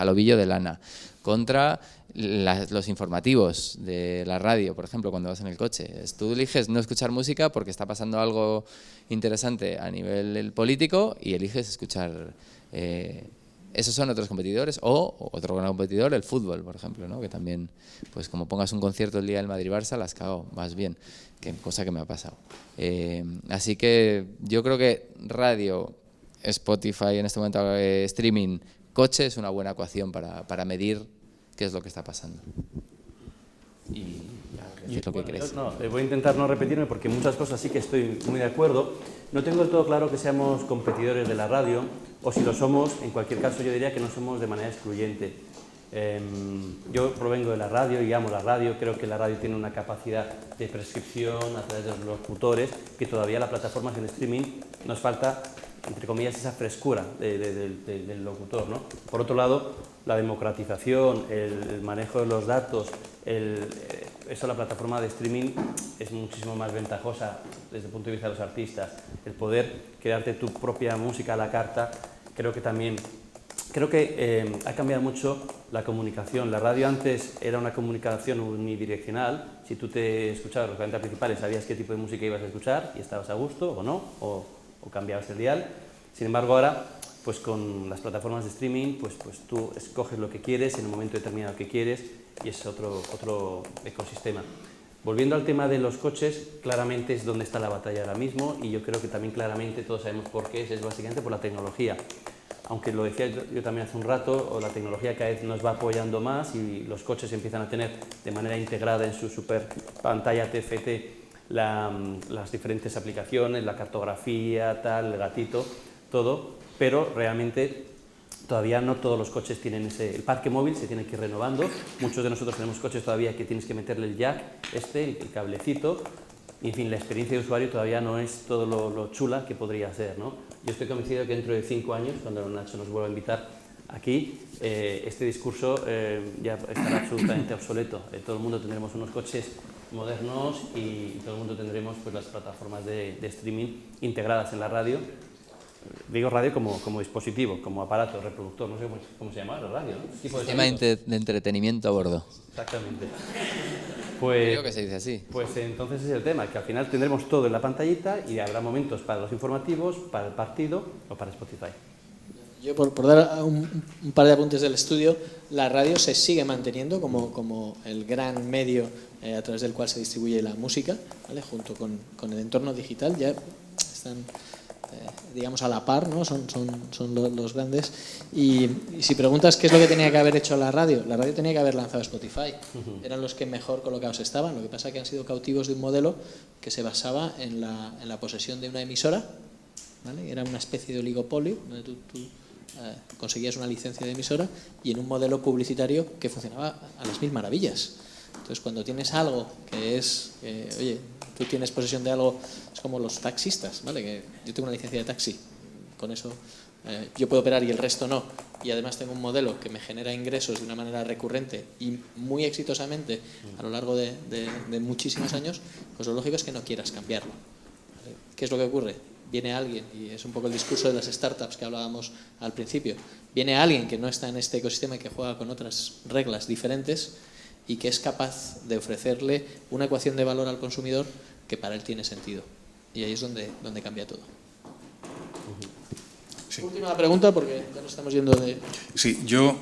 ovillo de lana, contra los informativos de la radio, por ejemplo, cuando vas en el coche. Tú eliges no escuchar música porque está pasando algo interesante a nivel político, y eliges escuchar esos son otros competidores, o otro gran competidor, el fútbol, por ejemplo, ¿no? Que también, pues como pongas un concierto el día del Madrid-Barça, las cago, más bien, cosa que me ha pasado. Así que yo creo que radio, Spotify, en este momento streaming, coche, es una buena ecuación para medir qué es lo que está pasando. Y decir lo que crees. Voy a intentar no repetirme porque muchas cosas sí que estoy muy de acuerdo. No tengo del todo claro que seamos competidores de la radio, o si lo somos, en cualquier caso yo diría que no somos de manera excluyente. Yo provengo de la radio y amo la radio, creo que la radio tiene una capacidad de prescripción a través de los locutores que todavía las plataformas en streaming nos falta, entre comillas, esa frescura del locutor, ¿no? Por otro lado, la democratización, el manejo de los datos, eso la plataforma de streaming es muchísimo más ventajosa desde el punto de vista de los artistas. El poder crearte tu propia música a la carta, creo que también ha cambiado mucho la comunicación. La radio antes era una comunicación unidireccional. Si tú te escuchabas los 40 principales, sabías qué tipo de música ibas a escuchar y estabas a gusto o no, o cambiabas el dial. Sin embargo, ahora, pues con las plataformas de streaming, pues tú escoges lo que quieres en un momento determinado que quieres y es otro ecosistema. Volviendo al tema de los coches, claramente es donde está la batalla ahora mismo y yo creo que también claramente todos sabemos por qué, es básicamente por la tecnología. Aunque lo decía yo también hace un rato, la tecnología cada vez nos va apoyando más y los coches empiezan a tener de manera integrada en su super pantalla TFT las diferentes aplicaciones, la cartografía, tal, el gatito, todo, pero realmente todavía no todos los coches tienen el parque móvil se tiene que ir renovando. Muchos de nosotros tenemos coches todavía que tienes que meterle el jack, el cablecito, y en fin, la experiencia de usuario todavía no es todo lo chula que podría ser, ¿no? Yo estoy convencido de que dentro de 5 años, cuando Nacho nos vuelva a invitar aquí, este discurso ya estará absolutamente obsoleto. Todo el mundo tendremos unos coches modernos y todo el mundo tendremos pues, las plataformas de streaming integradas en la radio. Digo radio como dispositivo, como aparato, reproductor, no sé cómo se llama la radio, ¿no? Sistema de entretenimiento a bordo. Exactamente. Pues, creo que se dice así. Pues entonces es el tema, que al final tendremos todo en la pantallita y habrá momentos para los informativos, para el partido o para Spotify. Yo por dar un par de apuntes del estudio, la radio se sigue manteniendo como el gran medio a través del cual se distribuye la música, ¿vale? Junto con el entorno digital, ya están digamos a la par, ¿no? Son los grandes. Y si preguntas qué es lo que tenía que haber hecho la radio tenía que haber lanzado Spotify. Eran los que mejor colocados estaban. Lo que pasa es que han sido cautivos de un modelo que se basaba en la posesión de una emisora, ¿vale? Era una especie de oligopolio donde tú conseguías una licencia de emisora y en un modelo publicitario que funcionaba a las mil maravillas. Entonces, cuando tienes algo que es, oye, tú tienes posesión de algo, es como los taxistas, ¿vale? Que yo tengo una licencia de taxi, con eso yo puedo operar y el resto no, y además tengo un modelo que me genera ingresos de una manera recurrente y muy exitosamente a lo largo de muchísimos años, pues lo lógico es que no quieras cambiarlo, ¿vale? ¿Qué es lo que ocurre? Viene alguien, y es un poco el discurso de las startups que hablábamos al principio, viene alguien que no está en este ecosistema y que juega con otras reglas diferentes y que es capaz de ofrecerle una ecuación de valor al consumidor que para él tiene sentido. Y ahí es donde cambia todo. Sí. Última pregunta, porque ya nos estamos yendo de... Sí, yo,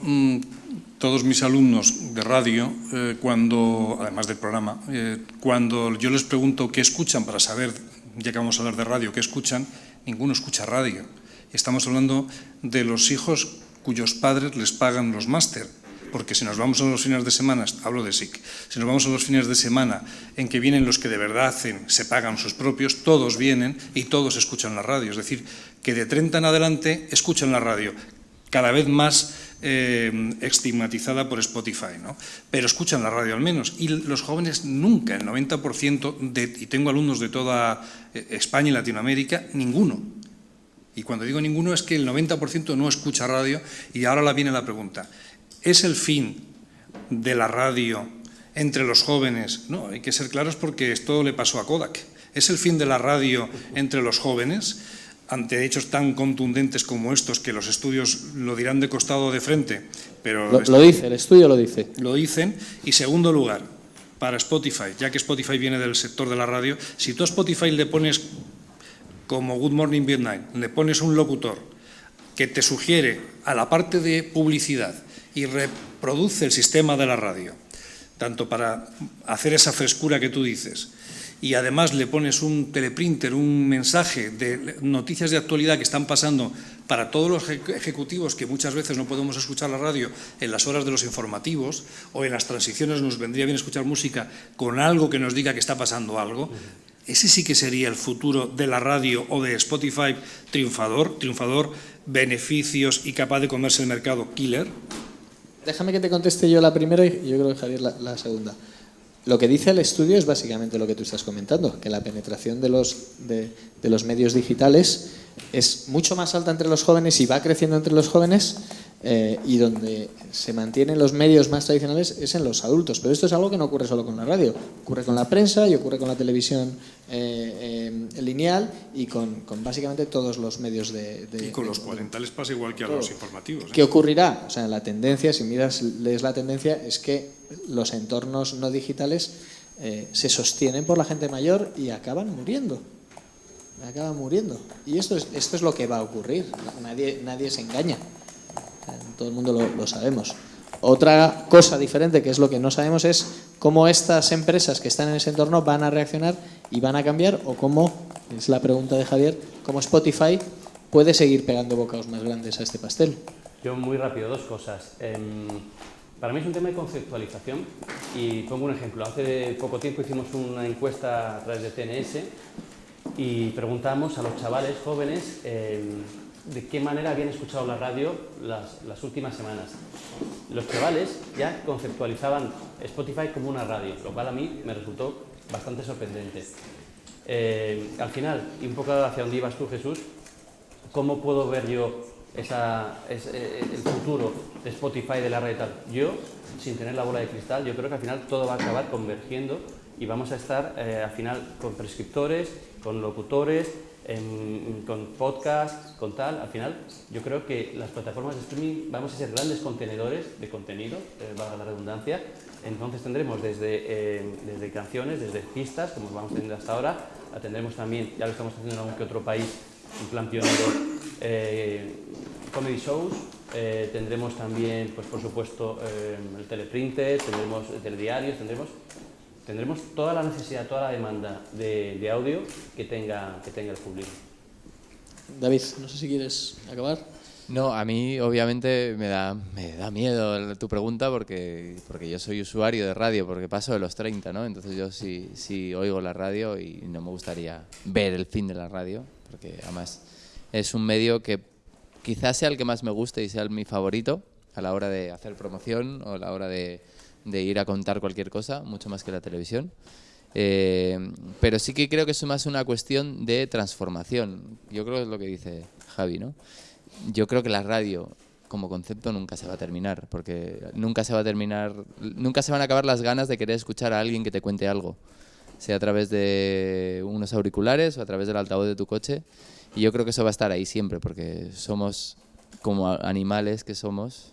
todos mis alumnos de radio, además del programa, cuando yo les pregunto qué escuchan para saber, ya que vamos a hablar de radio, qué escuchan, ninguno escucha radio. Estamos hablando de los hijos cuyos padres les pagan los máster. Porque si nos vamos a los fines de semana, hablo de SIC, si nos vamos a los fines de semana en que vienen los que de verdad se pagan sus propios, todos vienen y todos escuchan la radio. Es decir, que de 30 en adelante escuchan la radio, cada vez más estigmatizada por Spotify, ¿no? Pero escuchan la radio al menos. Y los jóvenes nunca, el 90%, y tengo alumnos de toda España y Latinoamérica, ninguno. Y cuando digo ninguno es que el 90% no escucha radio. Y ahora viene la pregunta. ¿Es el fin de la radio entre los jóvenes? No, hay que ser claros porque esto le pasó a Kodak. ¿Es el fin de la radio entre los jóvenes ante hechos tan contundentes como estos que los estudios lo dirán de costado o de frente? Pero lo dice, el estudio lo dice. Lo dicen. Y segundo lugar, para Spotify, ya que Spotify viene del sector de la radio, si tú a Spotify le pones como Good Morning Vietnam, le pones un locutor que te sugiere a la parte de publicidad y reproduce el sistema de la radio, tanto para hacer esa frescura que tú dices, y además le pones un teleprinter, un mensaje de noticias de actualidad que están pasando para todos los ejecutivos que muchas veces no podemos escuchar la radio en las horas de los informativos o en las transiciones nos vendría bien escuchar música con algo que nos diga que está pasando algo. Ese sí que sería el futuro de la radio o de Spotify triunfador, beneficios y capaz de comerse el mercado killer. Déjame que te conteste yo la primera y yo creo que Javier la segunda. Lo que dice el estudio es básicamente lo que tú estás comentando, que la penetración de los medios digitales es mucho más alta entre los jóvenes y va creciendo entre los jóvenes, y donde se mantienen los medios más tradicionales es en los adultos. Pero esto es algo que no ocurre solo con la radio, ocurre con la prensa y ocurre con la televisión lineal y con básicamente todos los medios y con los cuarentales pasa igual que a los informativos. ¿Qué ocurrirá? O sea, la tendencia, si lees la tendencia, es que los entornos no digitales se sostienen por la gente mayor y acaban muriendo. Y esto es lo que va a ocurrir. Nadie se engaña. Todo el mundo lo sabemos. Otra cosa diferente, que es lo que no sabemos, es cómo estas empresas que están en ese entorno van a reaccionar y van a cambiar, o cómo, es la pregunta de Javier, cómo Spotify puede seguir pegando bocados más grandes a este pastel. Yo muy rápido, dos cosas. Para mí es un tema de conceptualización y pongo un ejemplo. Hace poco tiempo hicimos una encuesta a través de TNS y preguntamos a los chavales jóvenes de qué manera habían escuchado la radio las últimas semanas. Los chavales ya conceptualizaban Spotify como una radio, lo cual a mí me resultó bastante sorprendente. Al final, y un poco hacia donde ibas tú, Jesús, ¿cómo puedo ver yo el futuro de Spotify, de la radio y tal? Yo, sin tener la bola de cristal, yo creo que al final todo va a acabar convergiendo y vamos a estar al final con prescriptores, con locutores, con podcast, con tal. Al final yo creo que las plataformas de streaming vamos a ser grandes contenedores de contenido, valga la redundancia. Entonces tendremos desde canciones, desde pistas, como vamos teniendo hasta ahora, tendremos también, ya lo estamos haciendo en algún que otro país, en plan pionero, comedy shows, tendremos también, pues por supuesto, el teleprinter, tendremos telediarios, tendremos toda la necesidad, toda la demanda de audio que tenga el público. David, no sé si quieres acabar. No, a mí obviamente me da miedo tu pregunta porque yo soy usuario de radio, porque paso de los 30, ¿no? Entonces yo sí oigo la radio y no me gustaría ver el fin de la radio, porque además es un medio que quizás sea el que más me guste y sea mi favorito a la hora de hacer promoción o a la hora de ir a contar cualquier cosa, mucho más que la televisión. Pero sí que creo que es más una cuestión de transformación. Yo creo que es lo que dice Javi, ¿no? Yo creo que la radio como concepto nunca se va a terminar, porque nunca se van a acabar las ganas de querer escuchar a alguien que te cuente algo, sea a través de unos auriculares o a través del altavoz de tu coche. Y yo creo que eso va a estar ahí siempre, porque somos como animales que estamos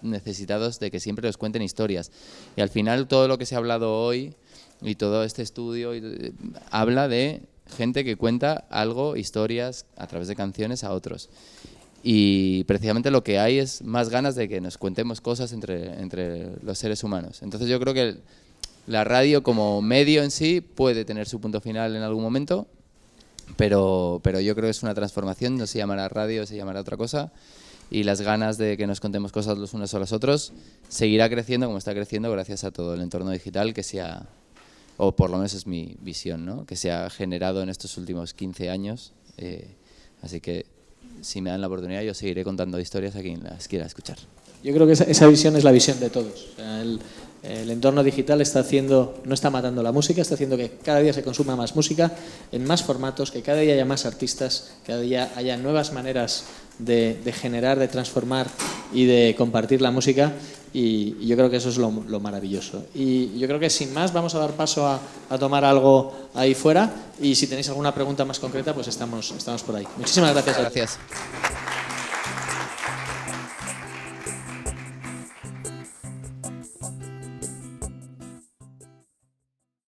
necesitados de que siempre nos cuenten historias. Y al final todo lo que se ha hablado hoy y todo este estudio habla de gente que cuenta algo, historias, a través de canciones a otros. Y precisamente lo que hay es más ganas de que nos cuentemos cosas entre los seres humanos. Entonces yo creo que la radio como medio en sí puede tener su punto final en algún momento, pero yo creo que es una transformación, no se llamará radio, se llamará otra cosa. Y las ganas de que nos contemos cosas los unos a los otros seguirá creciendo como está creciendo gracias a todo el entorno digital que se ha, o por lo menos es mi visión, ¿no? Que se ha generado en estos últimos 15 años. Así que si me dan la oportunidad yo seguiré contando historias a quien las quiera escuchar. Yo creo que esa visión es la visión de todos. O sea, el entorno digital no está matando la música, está haciendo que cada día se consuma más música en más formatos, que cada día haya más artistas, cada día haya nuevas maneras de generar, de transformar y de compartir la música, y yo creo que eso es lo maravilloso. Y yo creo que sin más vamos a dar paso a tomar algo ahí fuera, y si tenéis alguna pregunta más concreta pues estamos por ahí. Muchísimas gracias. Gracias.